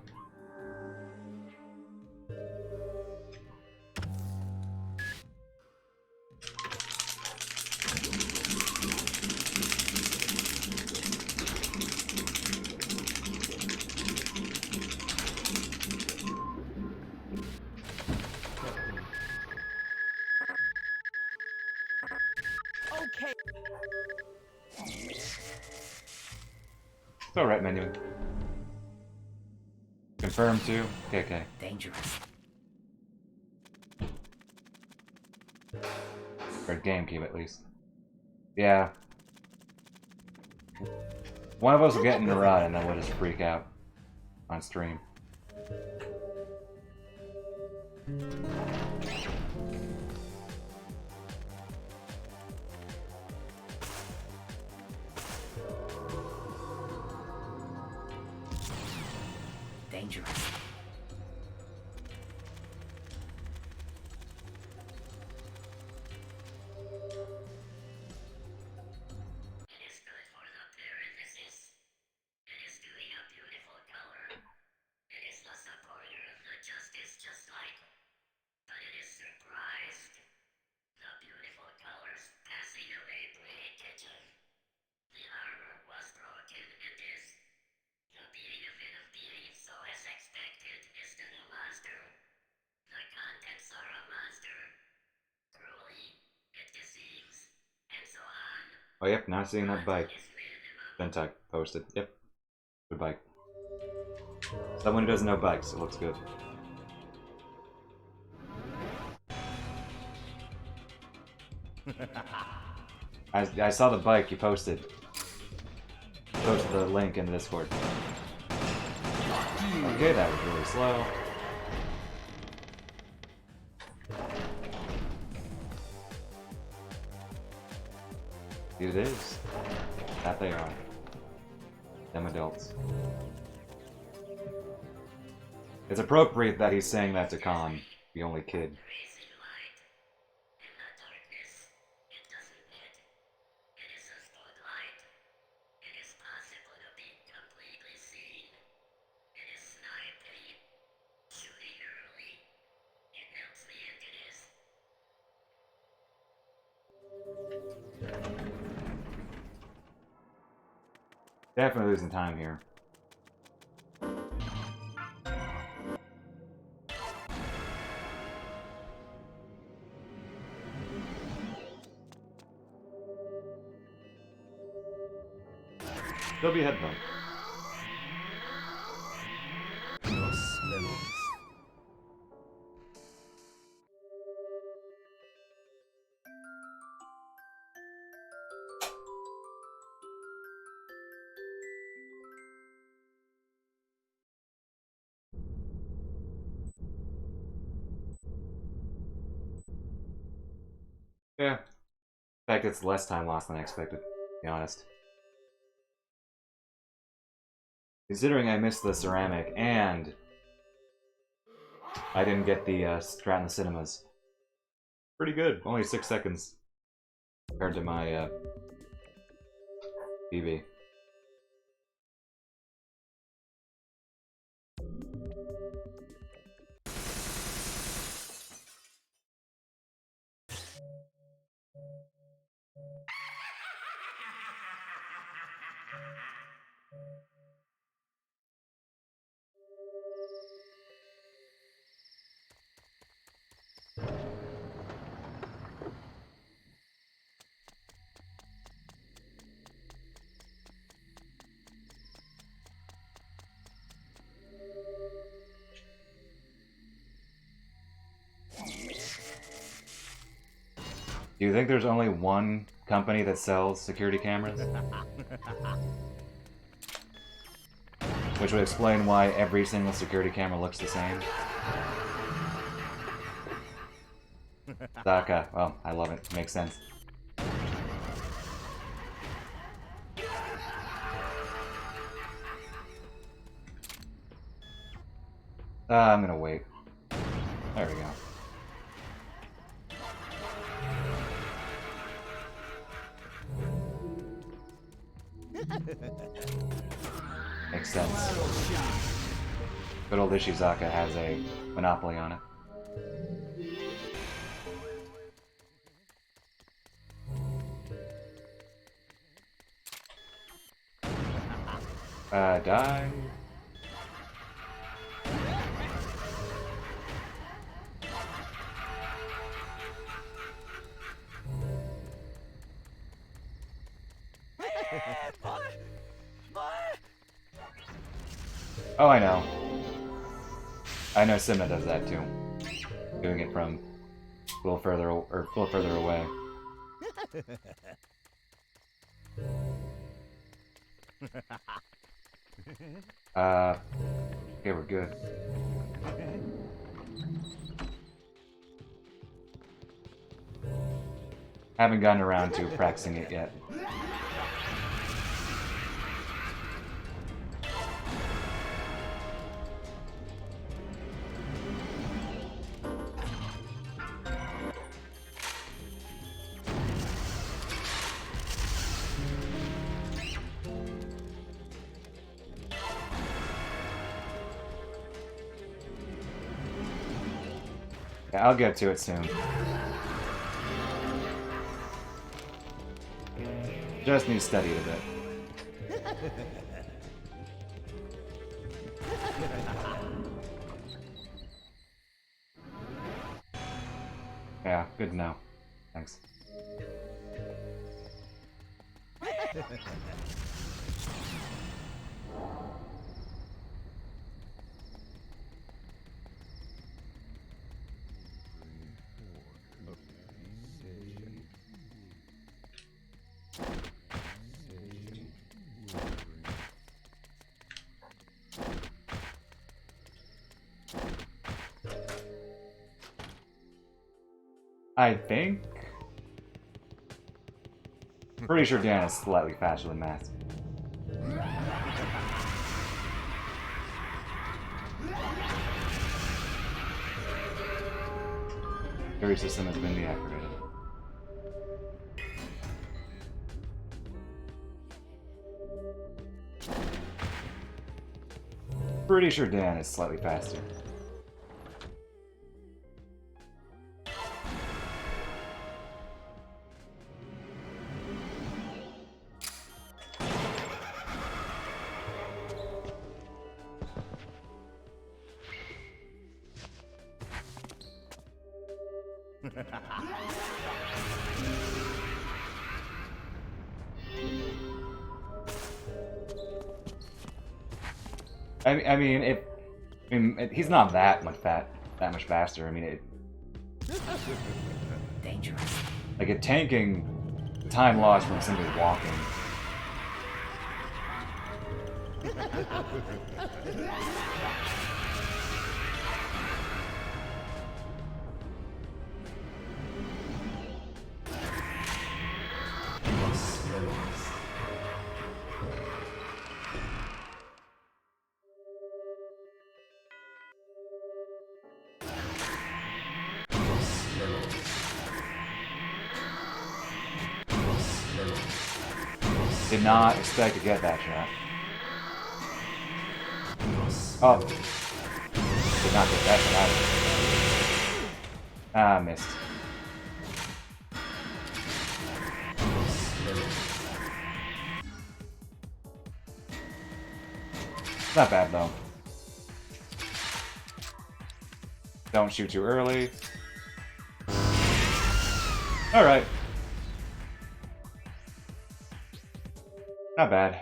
It's alright, menu. Confirm too? Okay. Dangerous. Or GameCube, at least. Yeah. One of us will get in a run and then we'll just freak out on stream. Dangerous. Oh, yep, not seeing that bike. Bentuck posted. Yep. Good bike. Someone who doesn't know bikes, it looks good. I saw the bike you posted. Posted the link in the Discord. Okay, that was really slow. It is. That they are. Them adults. It's appropriate that he's saying that to Khan, the only kid. Definitely losing time here. There'll be a head bump. Yeah. In fact, it's less time lost than I expected, to be honest. Considering I missed the ceramic and I didn't get the strat in the cinemas. Pretty good. Only 6 seconds compared to my PB. Do you think there's only one company that sells security cameras? Which would explain why every single security camera looks the same. Zaka. Well, I love it. Makes sense. I'm gonna wait. There we go. Makes sense. Good old Ishizaka has a monopoly on it. Die. Oh, I know. I know Simna does that too. Doing it from a little further away. Okay, we're good. Haven't gotten around to practicing it yet. Yeah, I'll get to it soon. Just need to study it a bit. Yeah, good to know. Thanks. I think. Pretty sure Dan is slightly faster than Matt. Carry system has been deactivated. Pretty sure Dan is slightly faster. I mean, he's not that much faster. I mean, Dangerous. like a tanking time lost from simply walking. Did not expect to get that shot. Oh. Did not get that shot either. Ah, missed. Not bad, though. Don't shoot too early. Alright. Not bad.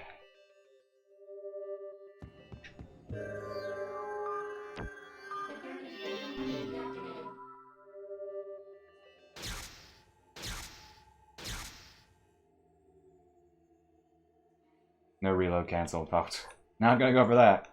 No reload cancel. Fucked. Not gonna go for that.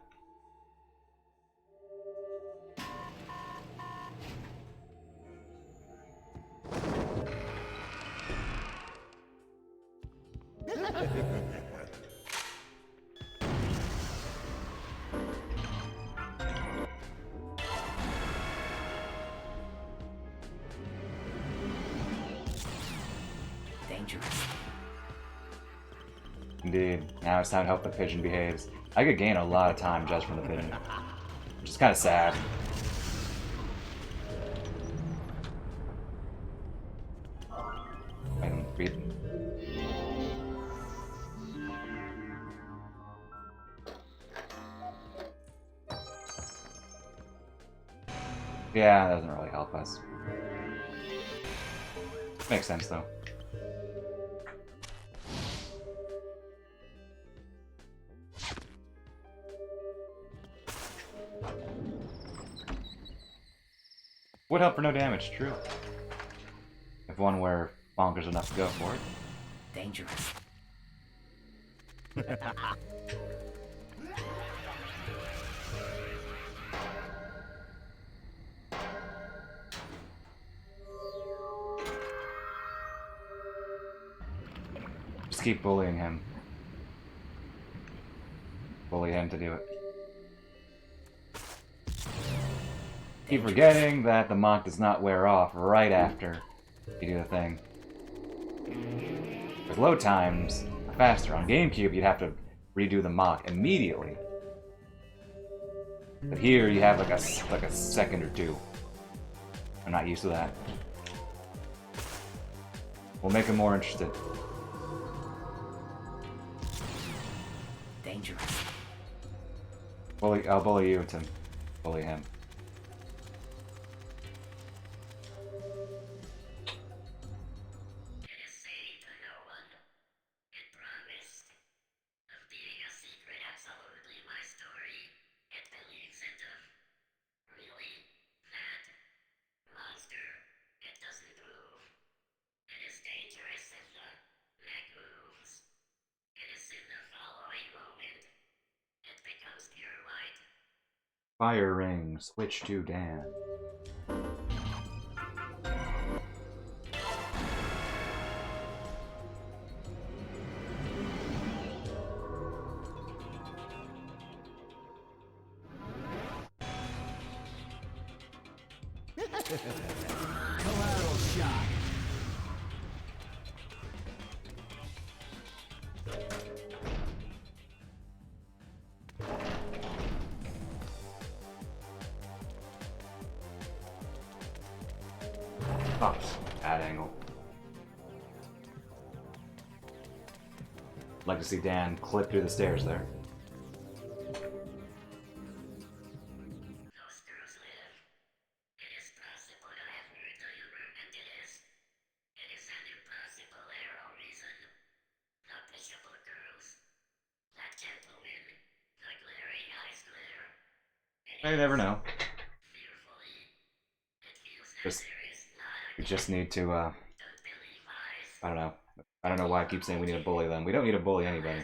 Dangerous. Indeed. Now it's time to hope the pigeon behaves. I could gain a lot of time just from the pigeon. Which is kind of sad. And read. Yeah, that doesn't really help us. Makes sense, though. Would help for no damage, true. If one were bonkers enough to go for it. Dangerous. Just keep bullying him. Bully him to do it. Keep forgetting that the mock does not wear off right after you do the thing. With load times are faster. On GameCube, you'd have to redo the mock immediately. But here, you have like a second or two. I'm not used to that. We'll make him more interested. Dangerous. I'll bully you to bully him. Fire ring, switch to Dan. Collateral shot. Oh, bad angle. Like to see Dan clip through the stairs there. I never know. We just need to, I don't know. I don't know why I keep saying we need to bully them. We don't need to bully anybody.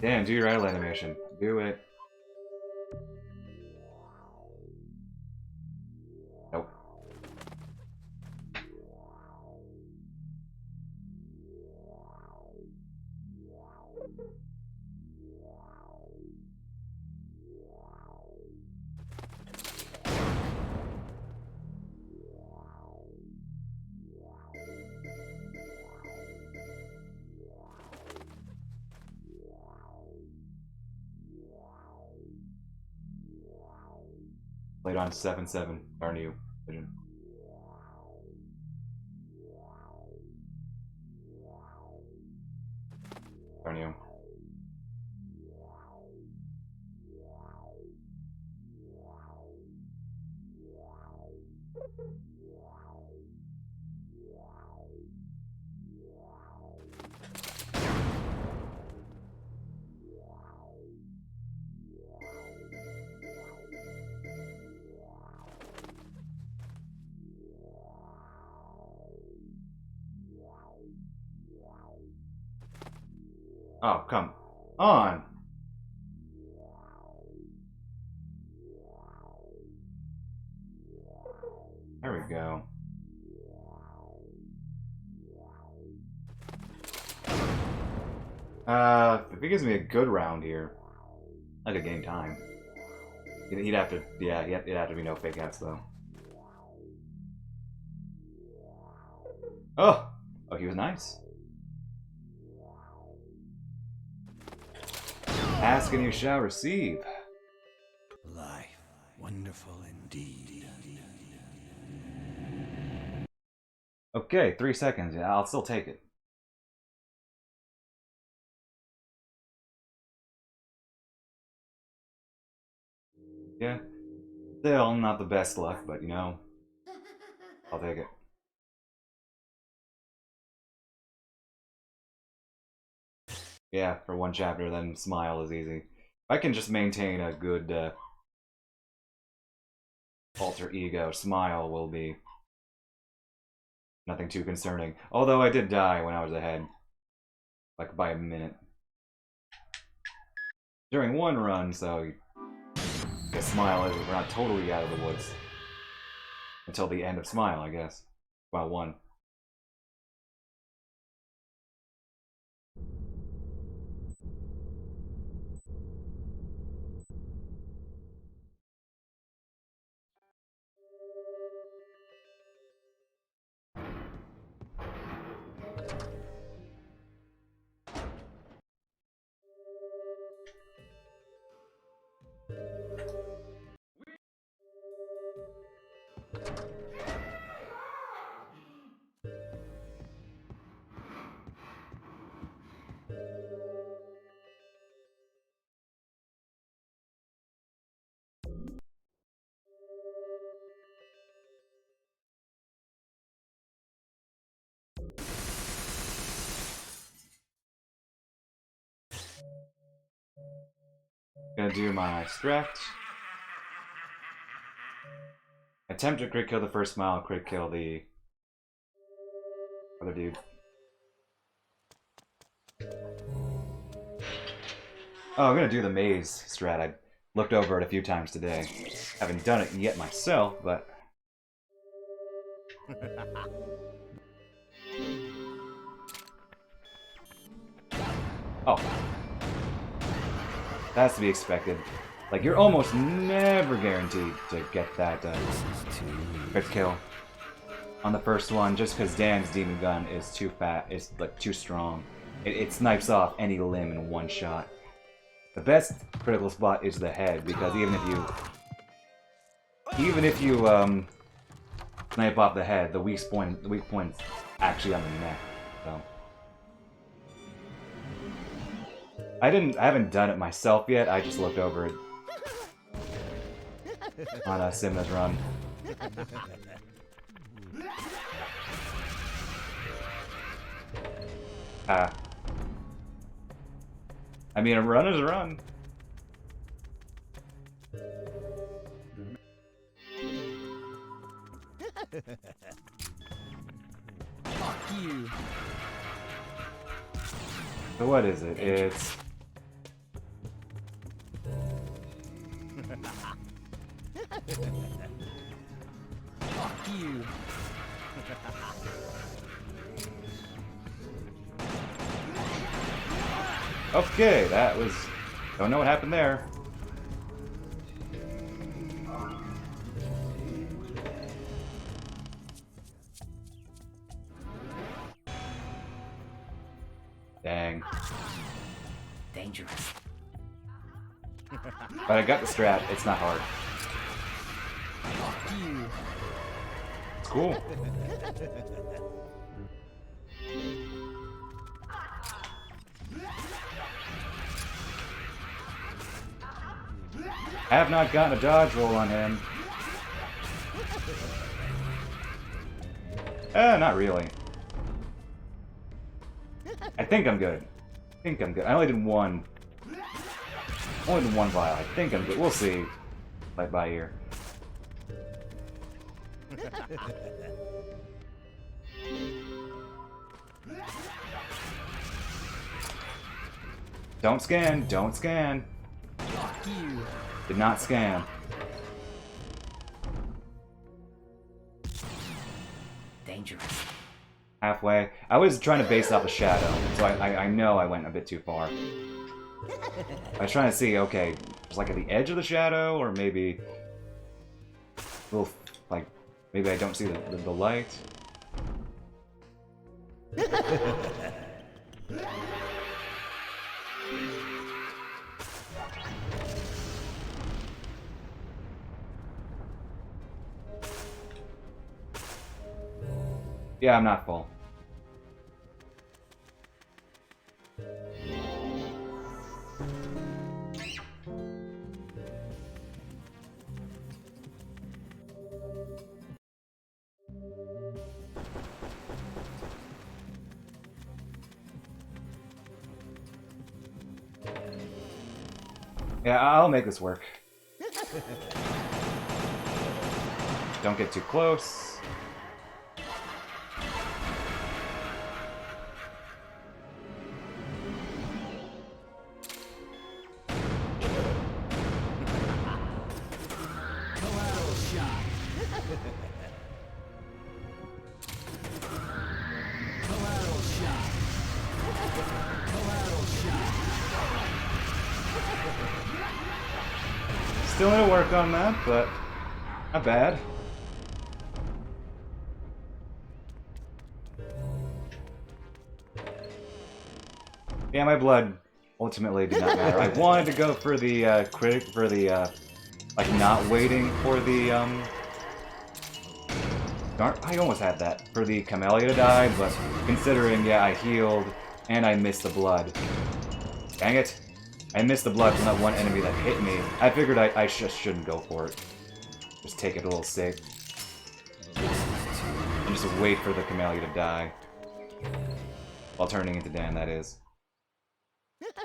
Dan, do your idle animation. Do it. Nope. Played on 7.7, our new vision. Our new. Oh, come on! There we go. If he gives me a good round here, I could gain time. He'd have to, yeah, it'd have to be no fake outs though. Oh! Oh, he was nice. Ask and you shall receive. Life, wonderful indeed. Okay, 3 seconds. Yeah, I'll still take it. Yeah. Still not the best luck, but you know, I'll take it. Yeah, for one chapter, then smile is easy. If I can just maintain a good alter ego, smile will be nothing too concerning. Although I did die when I was ahead. Like by a minute. During one run, so the smile is we're not totally out of the woods. Until the end of smile, I guess. Well, one. Gonna do my strat. Attempt to crit kill the first smile, crit kill the other dude. Oh, I'm gonna do the maze strat. I looked over it a few times today. Haven't done it yet myself, but... Oh. That's to be expected. Like, you're almost never guaranteed to get that crit kill on the first one, just because Dan's demon gun is too fat, is like too strong. It snipes off any limb in one shot. The best critical spot is the head, because even if you snipe off the head, the weak point's actually on the neck. So I haven't done it myself yet. I just looked over it on a Simna's run. I mean, a run is a run. Fuck you. So what is it? It's... Fuck you. Okay, that was... Don't know what happened there. Dang. Dangerous. But I got the strat, it's not hard. Fuck you. It's cool. Have not gotten a dodge roll on him. Not really. I think I'm good. I think I'm good. I only did one. Only did one vial. I think I'm good. We'll see. By ear. Don't scan. Don't scan. Fuck you. Did not scan. Dangerous. Halfway. I was trying to base off a shadow, so I know I went a bit too far. I was trying to see, okay, just like at the edge of the shadow, or maybe a little, like, maybe I don't see the light. Yeah, I'm not full. Yeah, I'll make this work. Don't get too close. Collateral shot. Collateral shot. Collateral shot. Still need to work on that, but not bad. Yeah, my blood ultimately did not matter. I wanted to go for the critic for the like not waiting for the darn, I almost had that for the Camellia to die, but considering yeah I healed and I missed the blood. Dang it! I missed the blood from that one enemy that hit me. I figured I just shouldn't go for it. Just take it a little safe. And just wait for the Camellia to die. While turning into Dan, that is.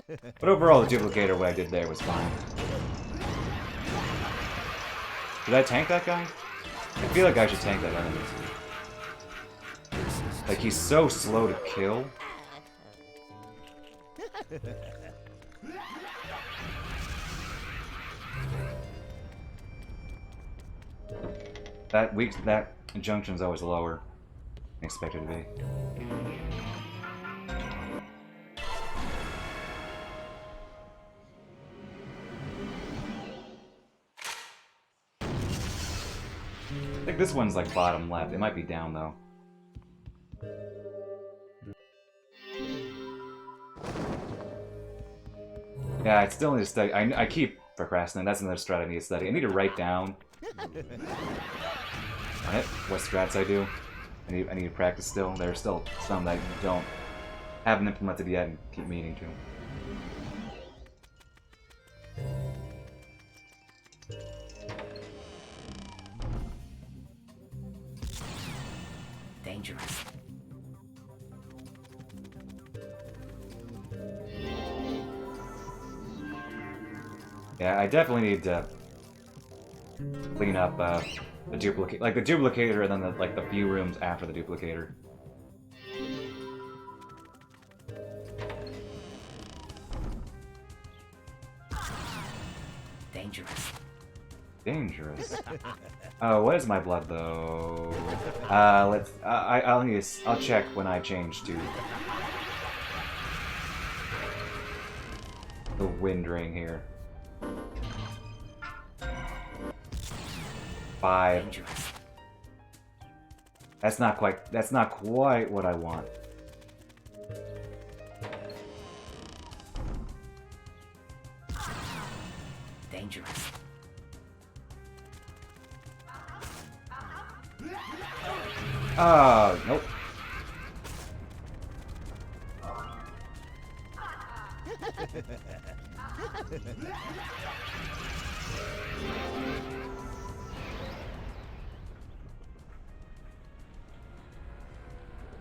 But overall, the duplicator, what I did there was fine. Did I tank that guy? I feel like I should tank that enemy. Like, he's so slow to kill. That junction's always lower than expected to be. I think this one's like bottom left. It might be down though. Yeah, I still need to study. I keep procrastinating. That's another strat I need to study. I need to write down what strats I do. I need to practice still. There are still some that I haven't implemented yet and keep meaning to. Dangerous. Yeah, I definitely need to clean up the duplicate, like the duplicator, and then the few rooms after the duplicator. Dangerous. Dangerous. Oh, what is my blood though? I'll check when I change to the wind ring here. 5. Dangerous. That's not quite what I want. Dangerous. Nope.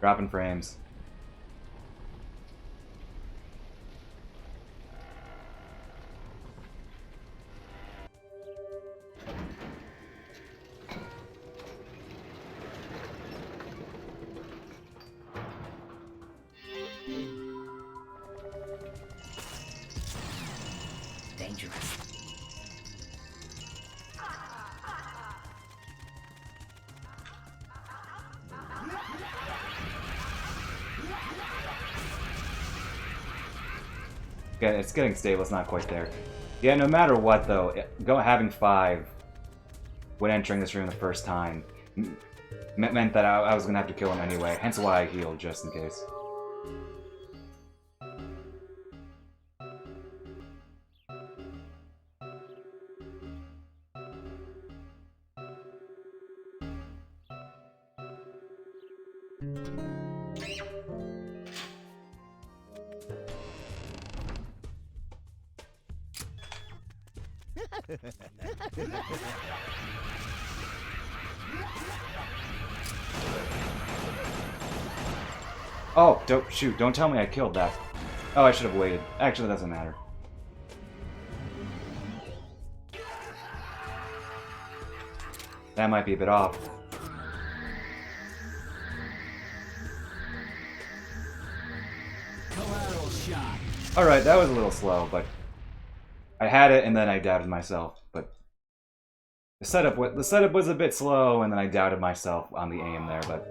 Dropping frames. Dangerous. Okay, it's getting stable. It's not quite there. Yeah, no matter what, though, having 5 when entering this room the first time meant that I was gonna have to kill him anyway. Hence why I healed, just in case. Oh, shoot, don't tell me I killed that. Oh, I should have waited. Actually, that doesn't matter. That might be a bit off. Collateral shot. Alright, that was a little slow, but I had it and then I doubted myself. But the setup was a bit slow, and then I doubted myself on the aim there, but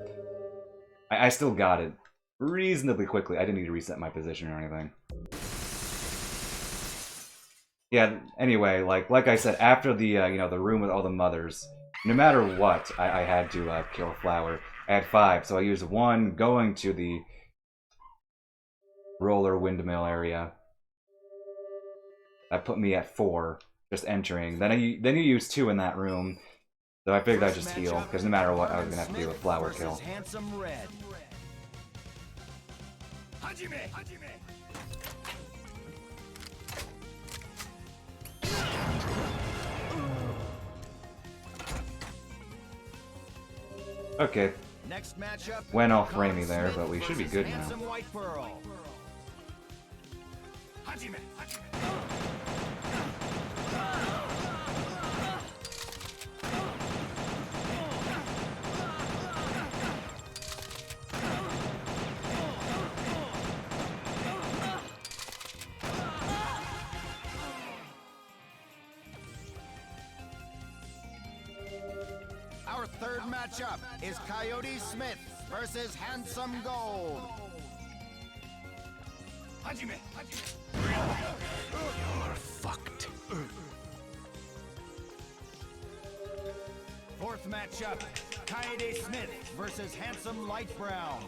I still got it reasonably quickly. I didn't need to reset my position or anything. Yeah, anyway, like I said, after the the room with all the mothers, no matter what, I had to kill Flower. I had 5, so I used 1 going to the roller windmill area. That put me at 4, just entering. Then you use 2 in that room, so I figured I'd just heal, because no matter what, I was gonna have to do a Flower kill. Handsome Red. Okay, Next matchup. went all framey there, but we should be good now. Handsome White Pearl. Our third matchup is Coyote Smith versus Handsome Gold. You're fucked. Fourth matchup, Coyote Smith versus Handsome Light Brown.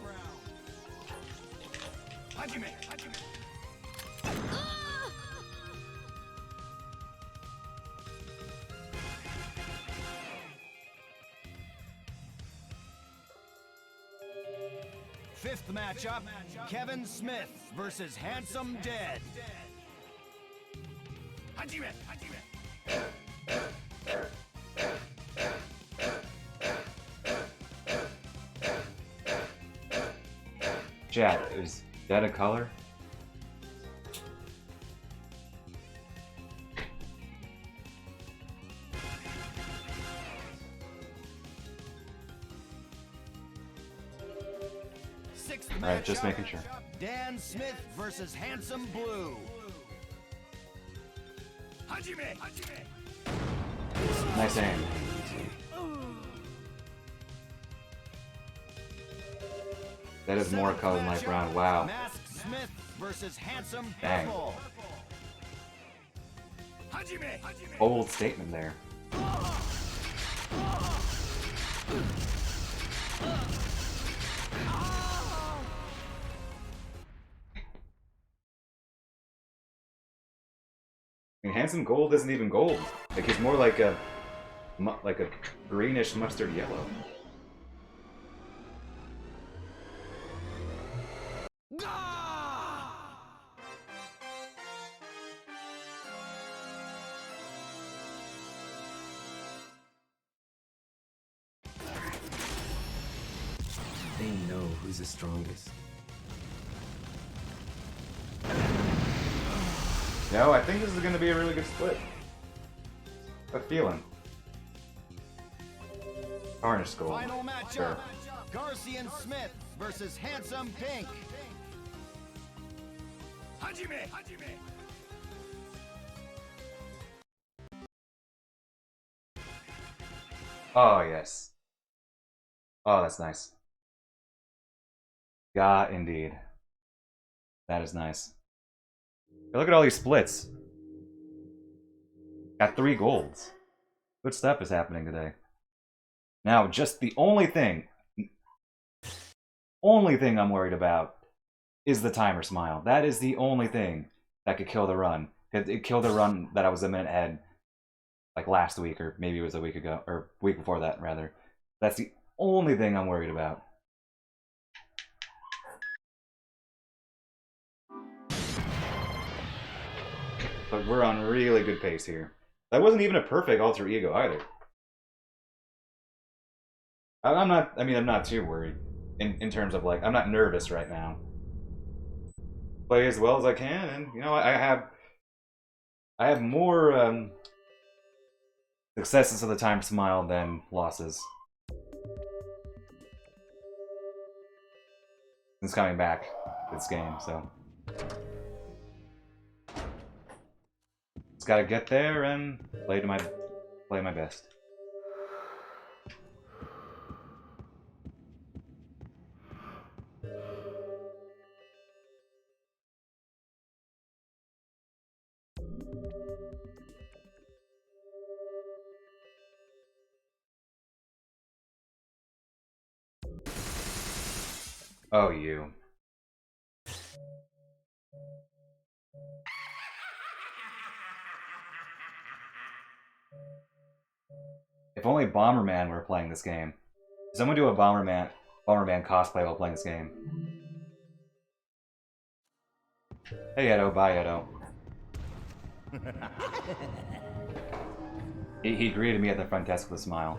Fifth matchup, Kevin Smith versus Handsome Dead. Chat, is that a color? Sixth Alright, just matchup, making sure. Dan Smith versus Handsome Blue. Nice aim. That is more color than Light Brown. Wow. Mask Smith versus Handsome Dang. Purple. Bold statement there. I mean, Handsome Gold isn't even gold. Like, he's more like a greenish mustard yellow. Who's the strongest? No, I think this is going to be a really good split. A feeling. Tarnish Skull. Final matchup. Sure. Garcian Smith versus Handsome Pink. Hajime! Oh, yes. Oh, that's nice. Yeah, indeed. That is nice. Hey, look at all these splits. Got 3 golds. Good stuff is happening today. Now, just the only thing I'm worried about is the timer smile. That is the only thing that could kill the run. It killed the run that I was a minute ahead, like last week, or maybe it was a week ago, or week before that, rather. That's the only thing I'm worried about. But we're on really good pace here. That wasn't even a perfect alter ego either. I'm not too worried in terms of, like, I'm not nervous right now. Play as well as I can, and you know, I have more successes of the time smile than losses since coming back this game. So just gotta get there and play my best. Oh, you. If only Bomberman were playing this game. Someone do a Bomberman cosplay while playing this game. Hey Edo, bye Edo. He greeted me at the front desk with a smile.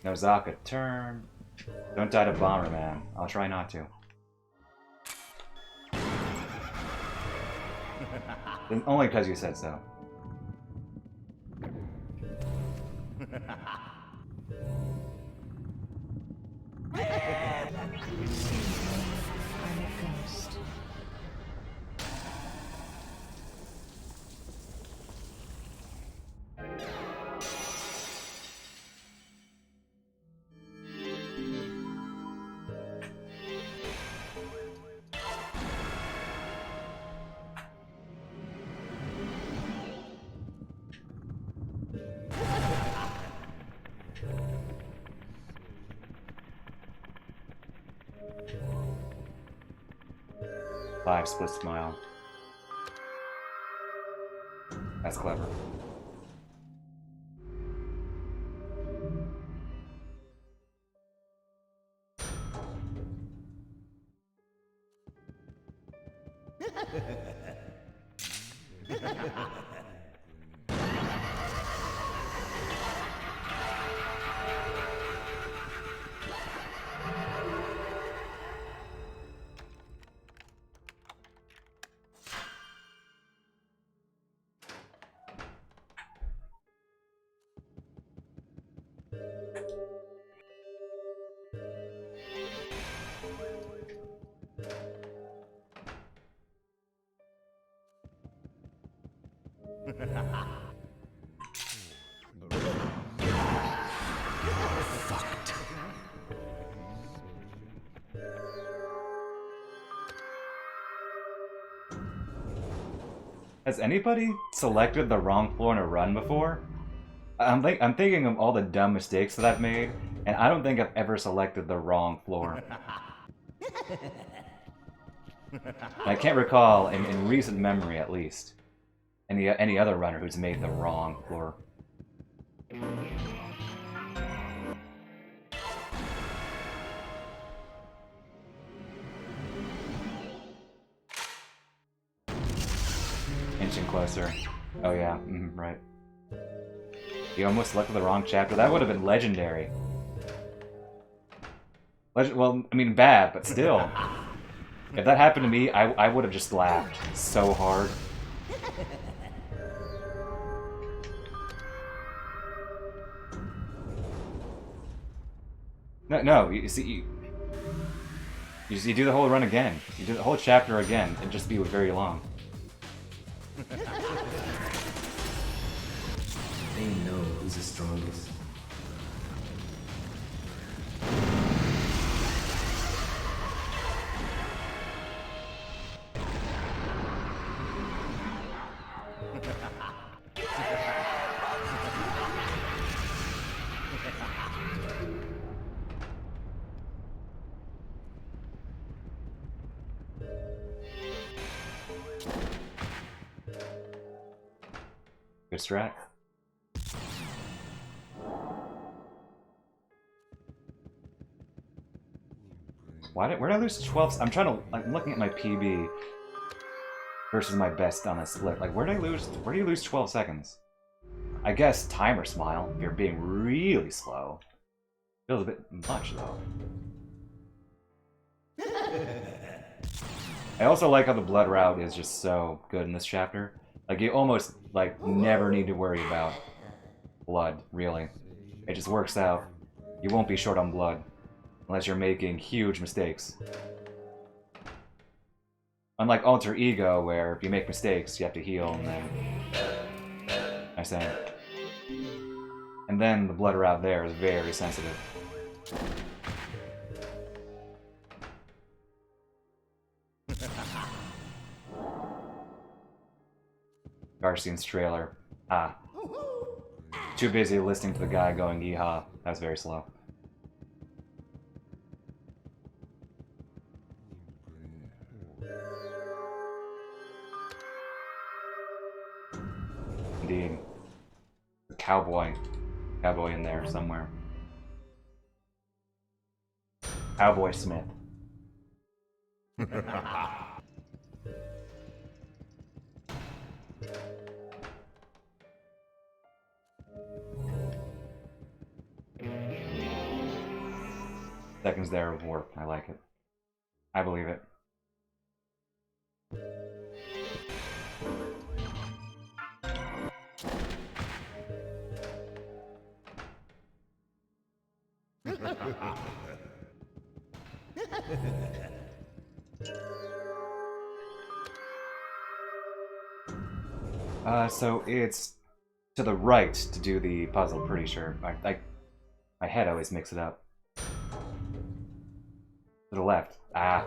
Nozaka, turn. Don't die to Bomberman. I'll try not to. Only because you said so. Five split smile. That's clever. Fucked. Has anybody selected the wrong floor in a run before? I'm thinking of all the dumb mistakes that I've made, and I don't think I've ever selected the wrong floor. I can't recall, in recent memory at least, any other runner who's made the wrong floor. Inching closer. Oh yeah, right. You almost selected the wrong chapter. That would have been legendary. Well, I mean, bad, but still. If that happened to me, I would have just laughed so hard. No, you see, you do the whole run again. You do the whole chapter again, and just be very long. They know who's the strongest. Good strat. Where did I lose 12? I'm trying to. I'm looking at my PB versus my best on a split. Like, where do you lose 12 seconds? I guess timer smile if you're being really slow. Feels a bit much though. I also like how the blood route is just so good in this chapter. Like, you almost, like, never need to worry about blood, really. It just works out. You won't be short on blood, unless you're making huge mistakes. Unlike Alter Ego, where if you make mistakes, you have to heal, and then... I say. And then the blood route there is very sensitive. Garcian's trailer. Ah. Too busy listening to the guy going yeehaw. That was very slow. Indeed. The cowboy in there somewhere. Cowboy Smith. Seconds there of work. I like it. I believe it. So it's to the right to do the puzzle, pretty sure. My head always mix it up. To the left. Ah.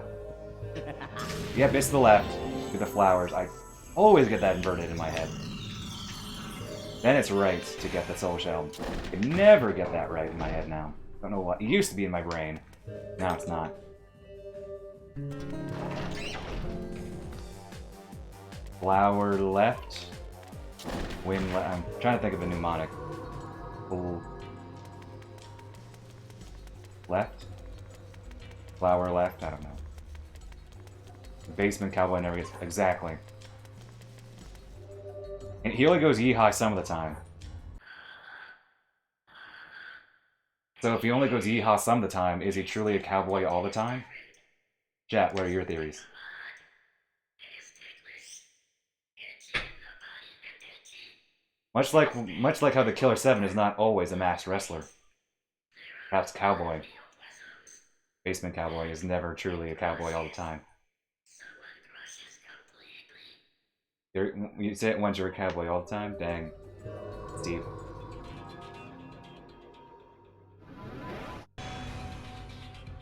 Yep, it's to the left. Do the flowers. I always get that inverted in my head. Then it's right to get the soul shell. I can never get that right in my head now. Don't know what. It used to be in my brain. Now it's not. Flower left. Wind left. I'm trying to think of a mnemonic. Ooh. Left? Flower left? I don't know. The basement cowboy never gets... Exactly. And he only goes yee-haw some of the time. So if he only goes yee-haw some of the time, is he truly a cowboy all the time? Chat, what are your theories? Much like how the Killer7 is not always a masked wrestler. Perhaps cowboy. Basement cowboy is never truly a cowboy all the time. You say it once you're a cowboy all the time? Dang. Steve.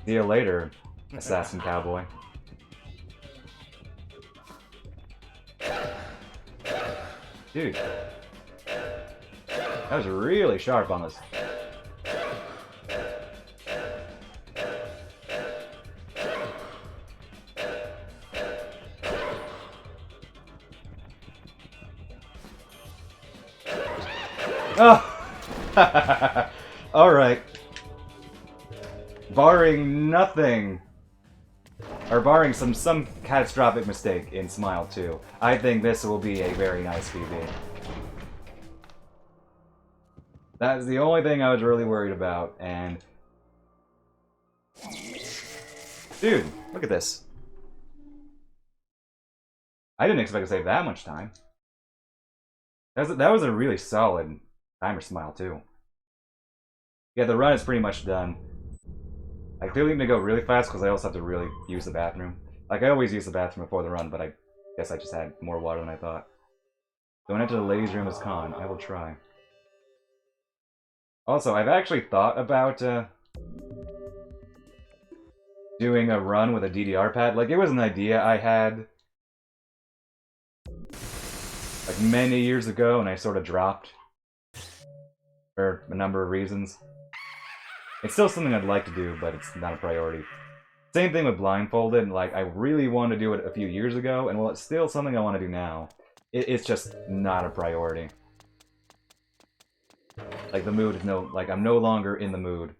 See you later, assassin cowboy. Dude. That was really sharp on this. Oh! Alright. Barring nothing, or barring some catastrophic mistake in Smile 2, I think this will be a very nice PB. That's the only thing I was really worried about, and... Dude, look at this. I didn't expect to save that much time. That was a really solid timer smile, too. Yeah, the run is pretty much done. I clearly need to go really fast because I also have to really use the bathroom. Like, I always use the bathroom before the run, but I guess I just had more water than I thought. Going into the ladies' room is con. I will try. Also, I've actually thought about doing a run with a DDR pad. Like, it was an idea I had like many years ago, and I sort of dropped for a number of reasons. It's still something I'd like to do, but it's not a priority. Same thing with blindfolded. Like, I really wanted to do it a few years ago, and while it's still something I want to do now, it's just not a priority. Like, the mood is no... Like, I'm no longer in the mood.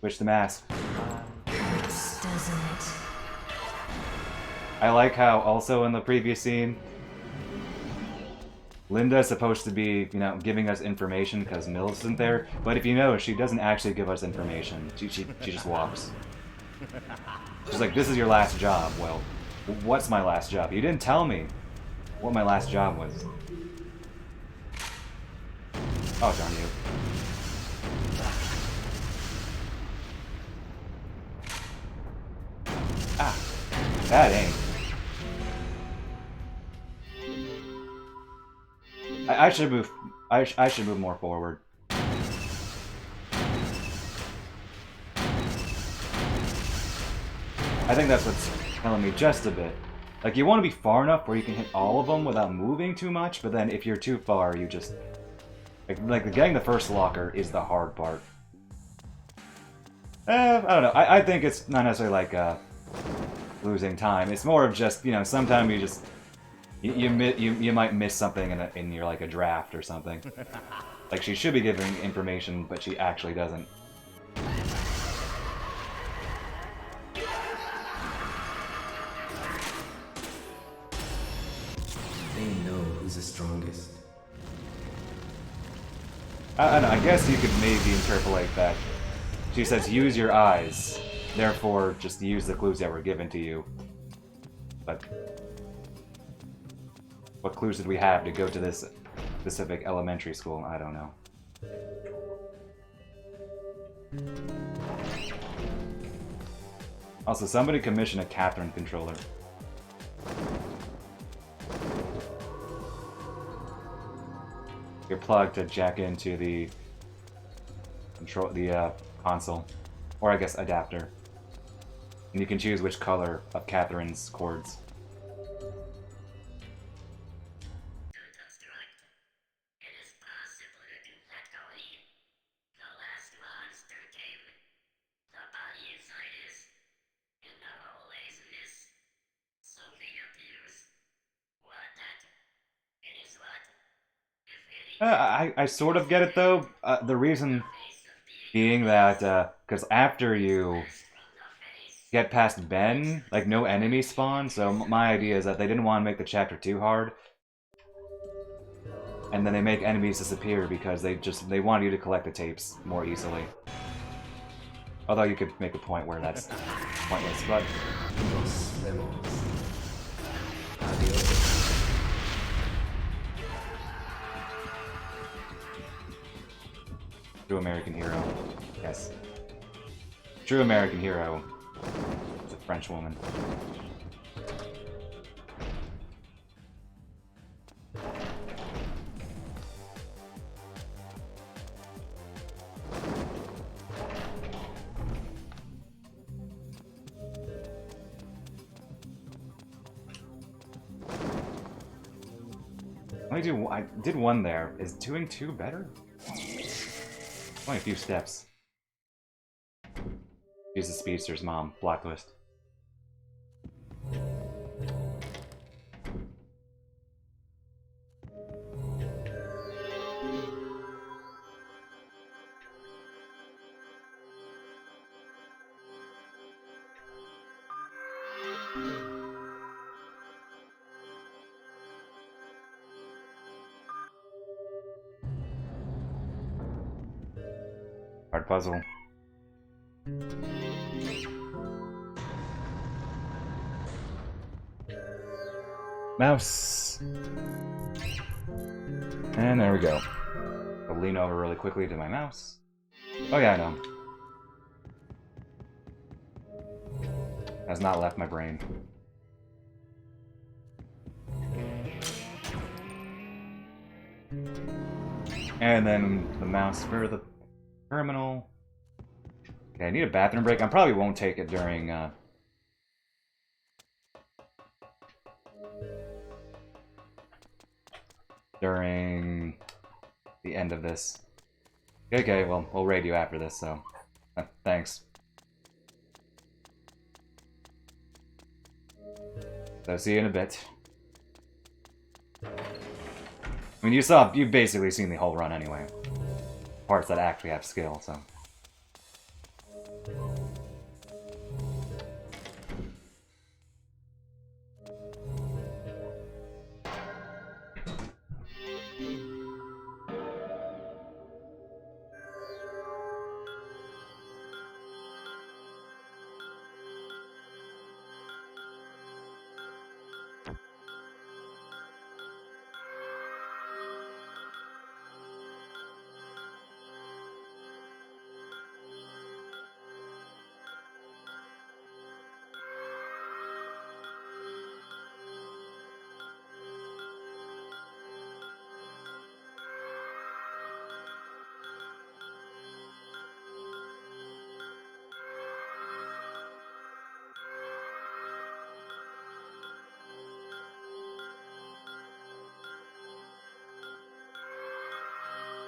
Switch the mask. I like how also in the previous scene, Linda's supposed to be, you know, giving us information because Mills isn't there, but if you know, she doesn't actually give us information. She just walks. She's like, this is your last job. Well, what's my last job? You didn't tell me what my last job was. Oh, darn you. Ah, bad aim. I should move. I should move more forward. I think that's what's killing me just a bit. Like, you want to be far enough where you can hit all of them without moving too much, but then if you're too far, you just... Like getting the first locker is the hard part. I don't know. I think it's not necessarily like losing time. It's more of just, you know, sometimes you just... You might miss something in your, like, a draft or something. Like, she should be giving information, but she actually doesn't. They know who's the strongest. I don't know, I guess you could maybe interpolate that. She says, use your eyes. Therefore, just use the clues that were given to you. But... what clues did we have to go to this specific elementary school? I don't know. Also, somebody commissioned a Catherine controller. Your plug to jack into the console, or I guess adapter, and you can choose which color of Catherine's cords. I sort of get it though. The reason being that because after you get past Ben, like no enemies spawn. So my idea is that they didn't want to make the chapter too hard, and then they make enemies disappear because they want you to collect the tapes more easily. Although you could make a point where that's pointless, but. True American hero. Yes. True American hero. It's a French woman. I did one there. Is doing two better? Only a few steps. Use the speedster's mom. Plot twist. Hard puzzle. Mouse. And there we go. I'll lean over really quickly to my mouse. Oh yeah, I know. Has not left my brain. And then the mouse for the terminal. Okay, I need a bathroom break. I probably won't take it during the end of this. Okay, well, we'll raid you after this, so thanks. So see you in a bit. I mean, you've basically seen the whole run anyway. Parts that actually have skill, so.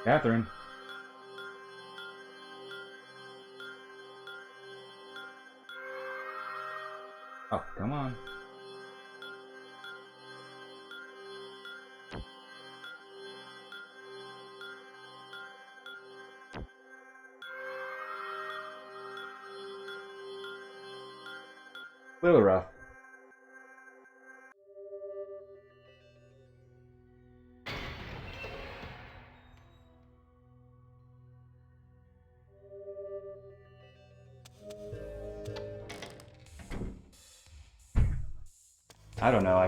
Catherine. Oh, come on. A little rough. I don't know.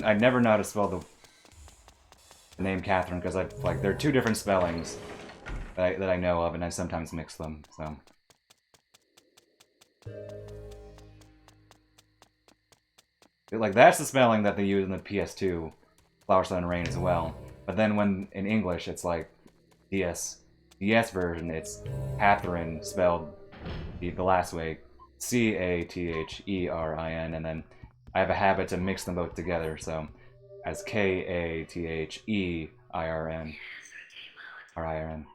I never know how to spell the name Catherine because there are two different spellings that I know of, and I sometimes mix them. So. Like, that's the spelling that they use in the PS2 Flower Sun and Rain as well. But then when in English it's like DS version, it's Catherine spelled the last way, Catherin, and then I have a habit to mix them both together, so as Katherin, R-I-R-N.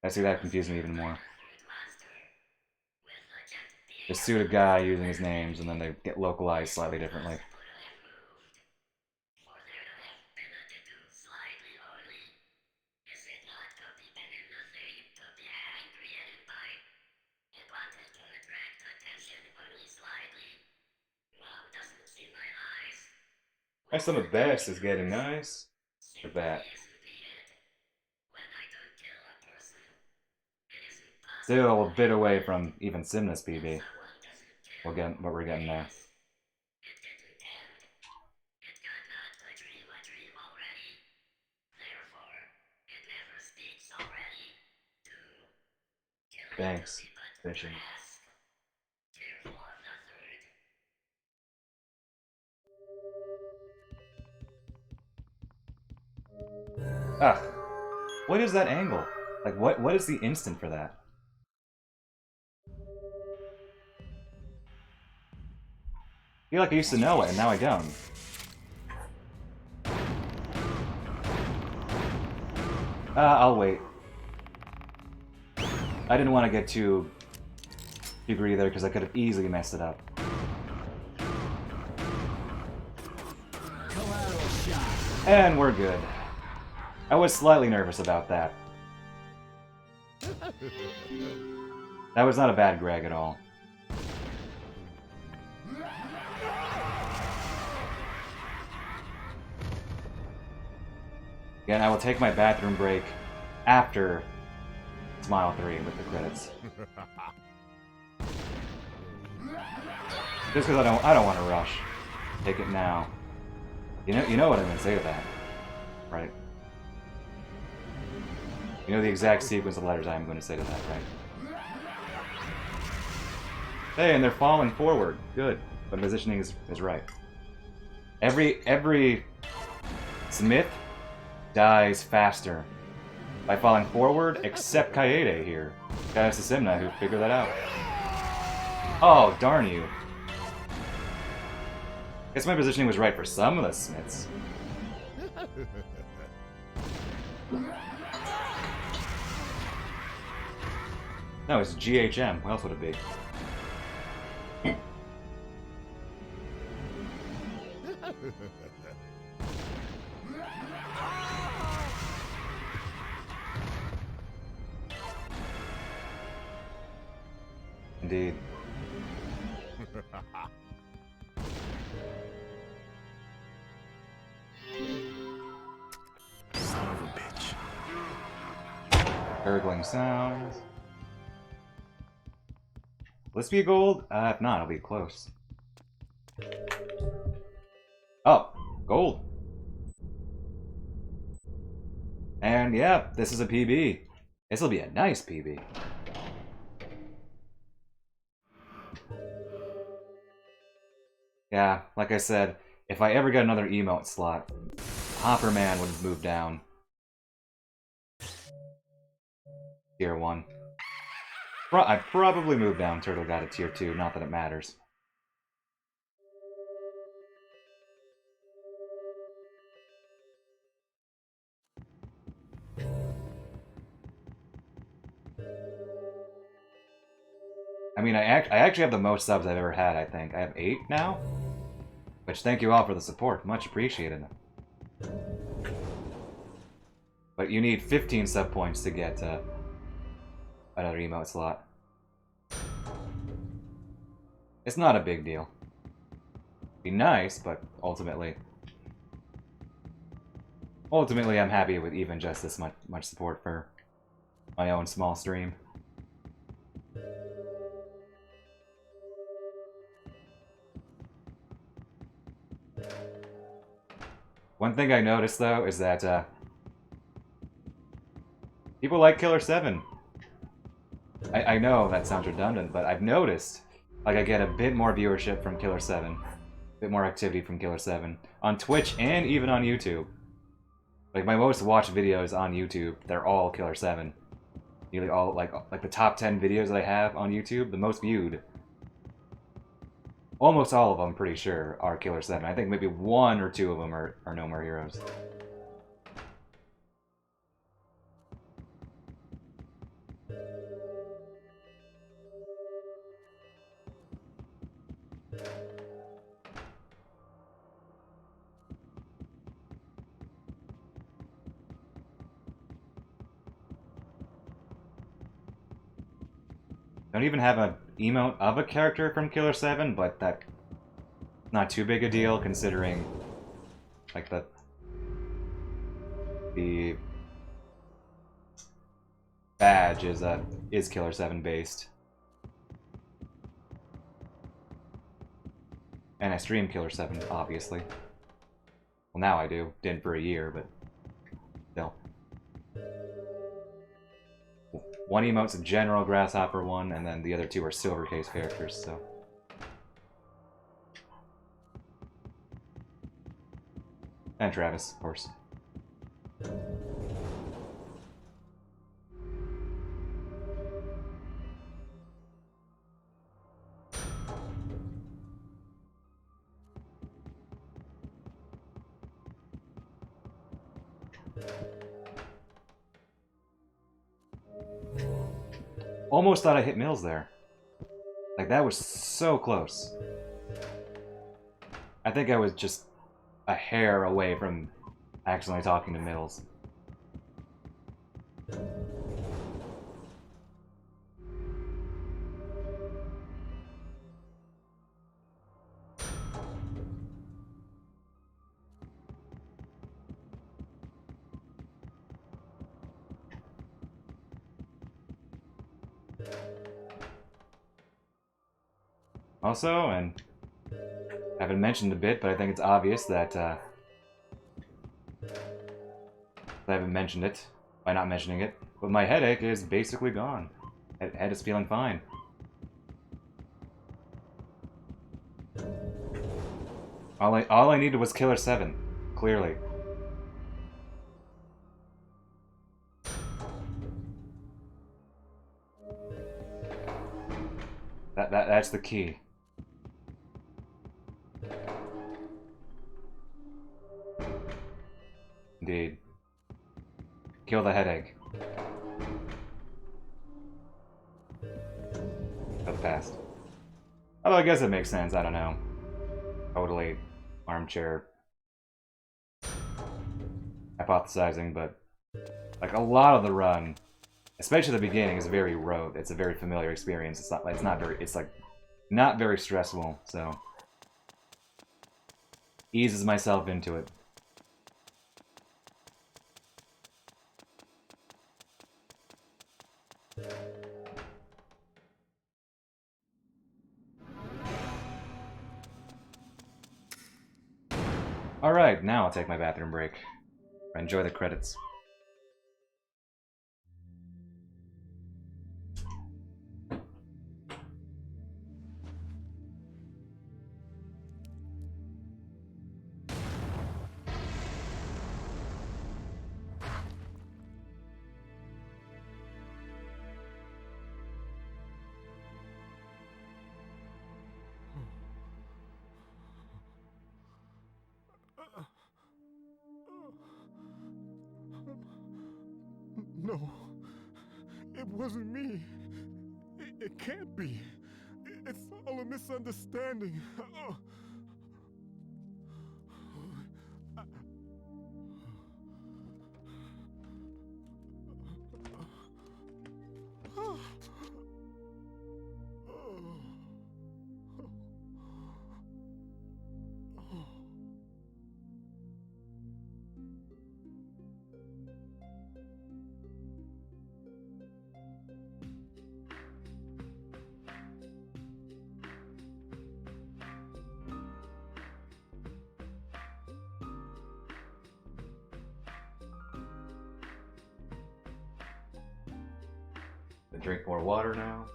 I see that confused me even more. Just suit a guy using his names, and then they get localized slightly differently. That's some of the best is getting nice. Or bad. Still a bit away from even Simnus PB. But we're getting there. Thanks, fishing. Ah, what is that angle? Like, what is the instant for that? I feel like I used to know it, and now I don't. I'll wait. I didn't want to get too greedy there, because I could have easily messed it up. And we're good. I was slightly nervous about that. That was not a bad Greg at all. Again, I will take my bathroom break after Smile 3 with the credits. Just because I don't want to rush. Take it now. You know what I'm gonna say to that, right? You know the exact sequence of letters I'm going to say to that, right? Hey, and they're falling forward. Good. But positioning is right. Every Smith dies faster by falling forward, except Kaede here. Gaius Simna, who figured that out. Oh, darn you. Guess my positioning was right for some of the Smiths. No, it's GHM. What else would it be? Indeed. Son of a bitch. Gurgling sounds. Will this be a gold? If not, it'll be close. Oh, gold. And yeah, this is a PB. This will be a nice PB. Yeah, like I said, if I ever get another emote slot, Hopperman would move down. Tier 1. I'd probably move down Turtle God to Tier 2, not that it matters. I mean, I actually have the most subs I've ever had, I think. I have 8 now? Which, thank you all for the support. Much appreciated. But you need 15 sub points to get another emote slot. It's not a big deal. Be nice, but ultimately... Ultimately, I'm happy with even just this much support for my own small stream. One thing I noticed, though, is that people like Killer7. I know that sounds redundant, but I've noticed, like, I get a bit more viewership from Killer7. A bit more activity from Killer7. On Twitch and even on YouTube. Like, my most watched videos on YouTube, they're all Killer7. Nearly all, like the top 10 videos that I have on YouTube, the most viewed. Almost all of them, pretty sure, are Killer7. I think maybe 1 or 2 of them are No More Heroes. Don't even have an emote of a character from Killer7, but that's not too big a deal considering, like, the badge is Killer7 based. And I stream Killer7, obviously. Well, now I do. Didn't for a year, but still. One emote's a general Grasshopper one, and then the other 2 are Silver Case characters, so... And Travis, of course. Almost thought I hit Mills there. Like, that was so close. I think I was just a hair away from accidentally talking to Mills. Also, and I haven't mentioned a bit, but I think it's obvious that I haven't mentioned it by not mentioning it, but my headache is basically gone. Head is feeling fine. All I needed was Killer7, clearly. That's the key. Indeed. Kill the headache. That's fast. Although I guess it makes sense, I don't know. Totally armchair hypothesizing, but like a lot of the run, especially the beginning, is very rote. It's a very familiar experience. It's like not very stressful, so eases myself into it. Alright, now I'll take my bathroom break. Enjoy the credits. No, it wasn't me. It can't be. It's all a misunderstanding. Drink more water now.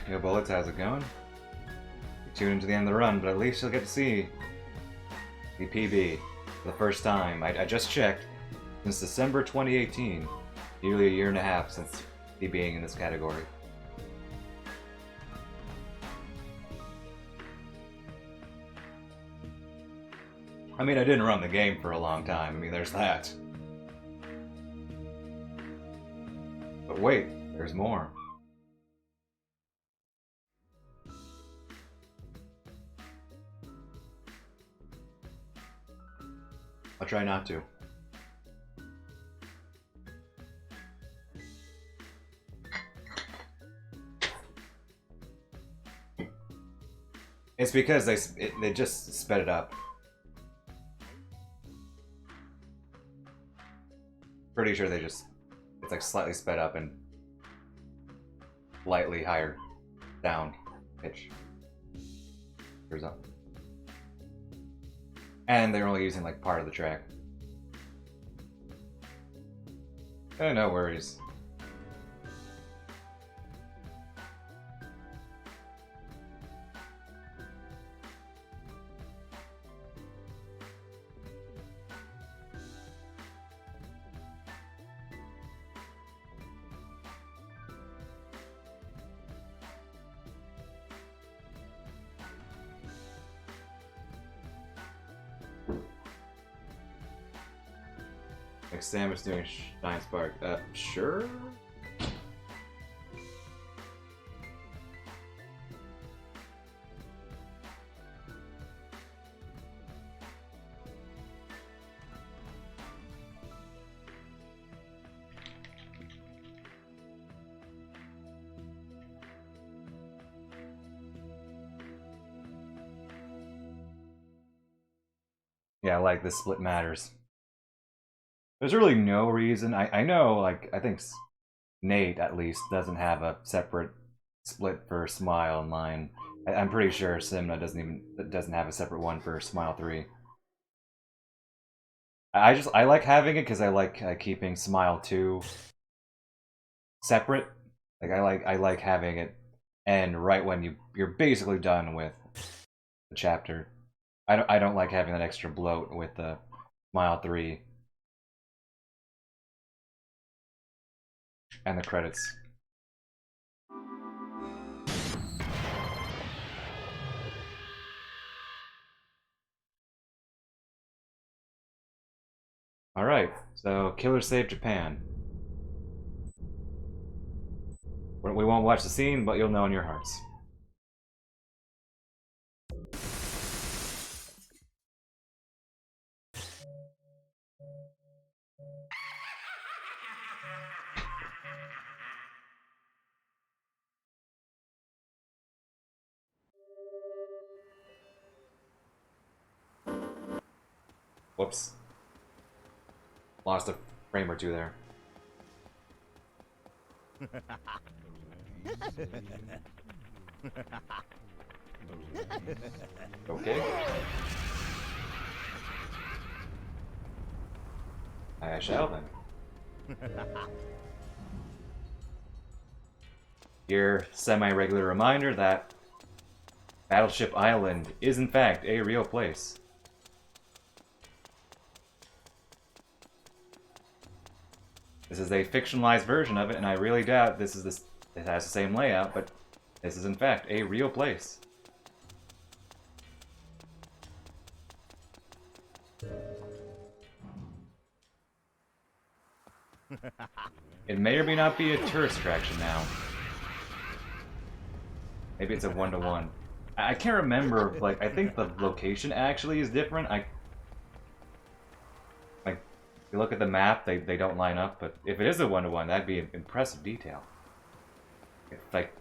Yo, Bullets, how's it going? You tuned into the end of the run, but at least you'll get to see the PB for the first time. I just checked. Since December 2018, nearly a year and a half since PBing in this category. I mean, I didn't run the game for a long time. I mean, there's that. But wait, there's more. I'll try not to. It's because they just sped it up. pretty sure they just... It's like slightly sped up and lightly higher down pitch. Here's up. And they're only using like part of the track. No worries. Like Sam is doing Shine Spark. Sure? Yeah, like the split matters. There's really no reason. I know, like, I think Nate, at least, doesn't have a separate split for Smile and Line. I'm pretty sure Simna doesn't have a separate one for Smile 3. I like having it because I like keeping Smile 2 separate. Like I like having it end right when you're basically done with the chapter. I don't like having that extra bloat with the Smile 3 and the credits. Alright, so Killer Save Japan. We won't watch the scene, but you'll know in your hearts. Whoops. Lost a frame or two there. Okay. I shall then. Your semi-regular reminder that Battleship Island is in fact a real place. This is a fictionalized version of it, and I really doubt it has the same layout, but this is in fact a real place. It may or may not be a tourist attraction now. Maybe it's a one-to-one. I can't remember, like, I think the location actually is different. If you look at the map, they don't line up, but if it is a one-to-one, that'd be an impressive detail. It's like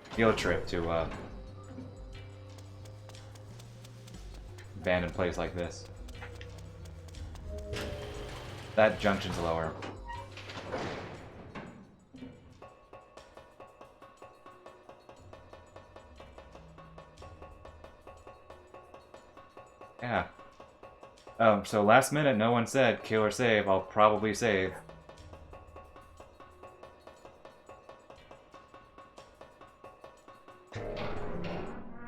field trip to abandoned place like this. That junction's lower. Yeah. So last minute, no one said kill or save. I'll probably save.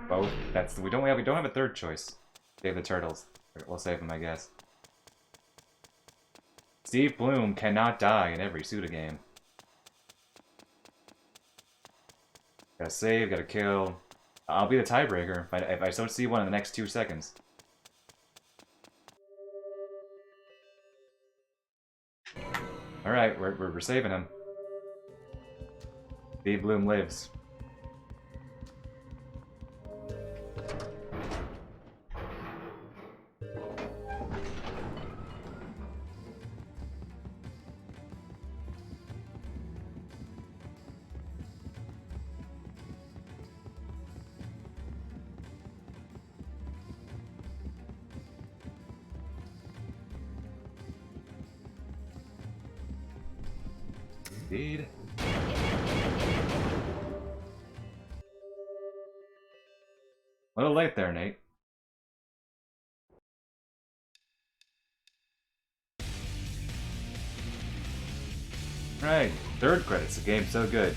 Both. We don't have a third choice. Save the turtles. We'll save them, I guess. Steve Bloom cannot die in every Suda game. Gotta save, gotta kill. I'll be the tiebreaker if I don't see one in the next 2 seconds. Alright, we're saving him. Steve Bloom lives. Indeed. A little late there, Nate. Right, third credits. The game's so good.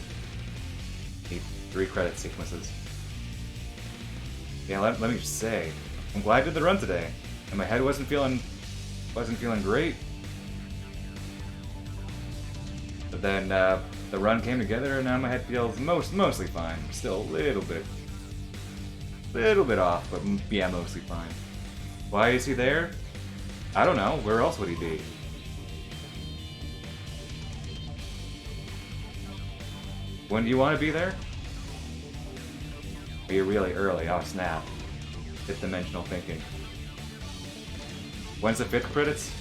Need 3 credit sequences. Yeah, let me just say, I'm glad I did the run today, and my head wasn't feeling great. But then the run came together, and now my head feels mostly fine. Still a little bit off, but yeah, mostly fine. Why is he there? I don't know. Where else would he be? When do you want to be there? Are you really early? Oh snap. 5th dimensional thinking. When's the 5th credits?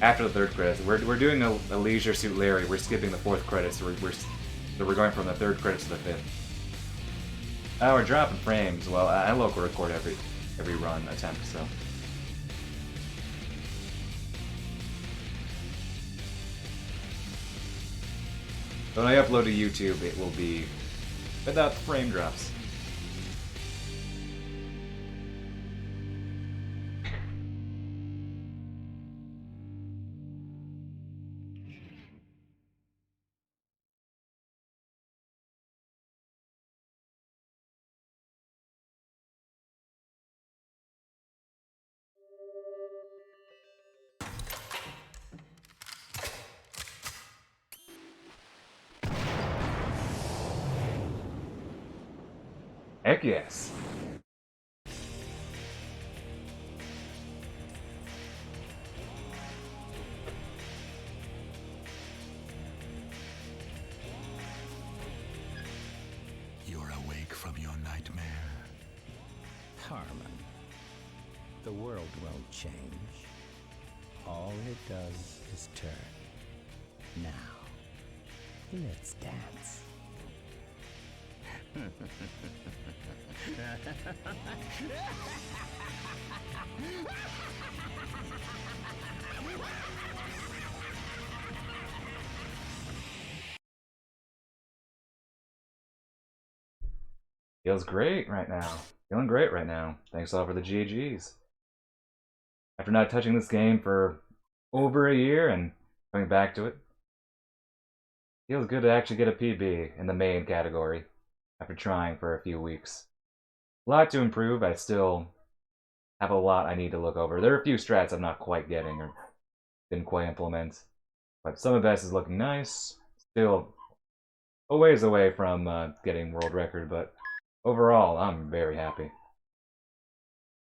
After the 3rd credits. We're doing a Leisure Suit Larry. We're skipping the 4th credits. So we're going from the 3rd credits to the 5th. Oh, we're dropping frames. Well, I local record every run attempt, so. When I upload to YouTube, it will be without the frame drops. Heck yes. You're awake from your nightmare. Harmon, the world won't change. All it does is turn. Now, let's dance. Feels great right now. Feeling great right now. Thanks all for the GGs. After not touching this game for over a year and coming back to it, feels good to actually get a PB in the main category after trying for a few weeks. A lot to improve. I still have a lot I need to look over. There are a few strats I'm not quite getting or didn't quite implement. But some of this is looking nice. Still a ways away from getting world record, but overall, I'm very happy.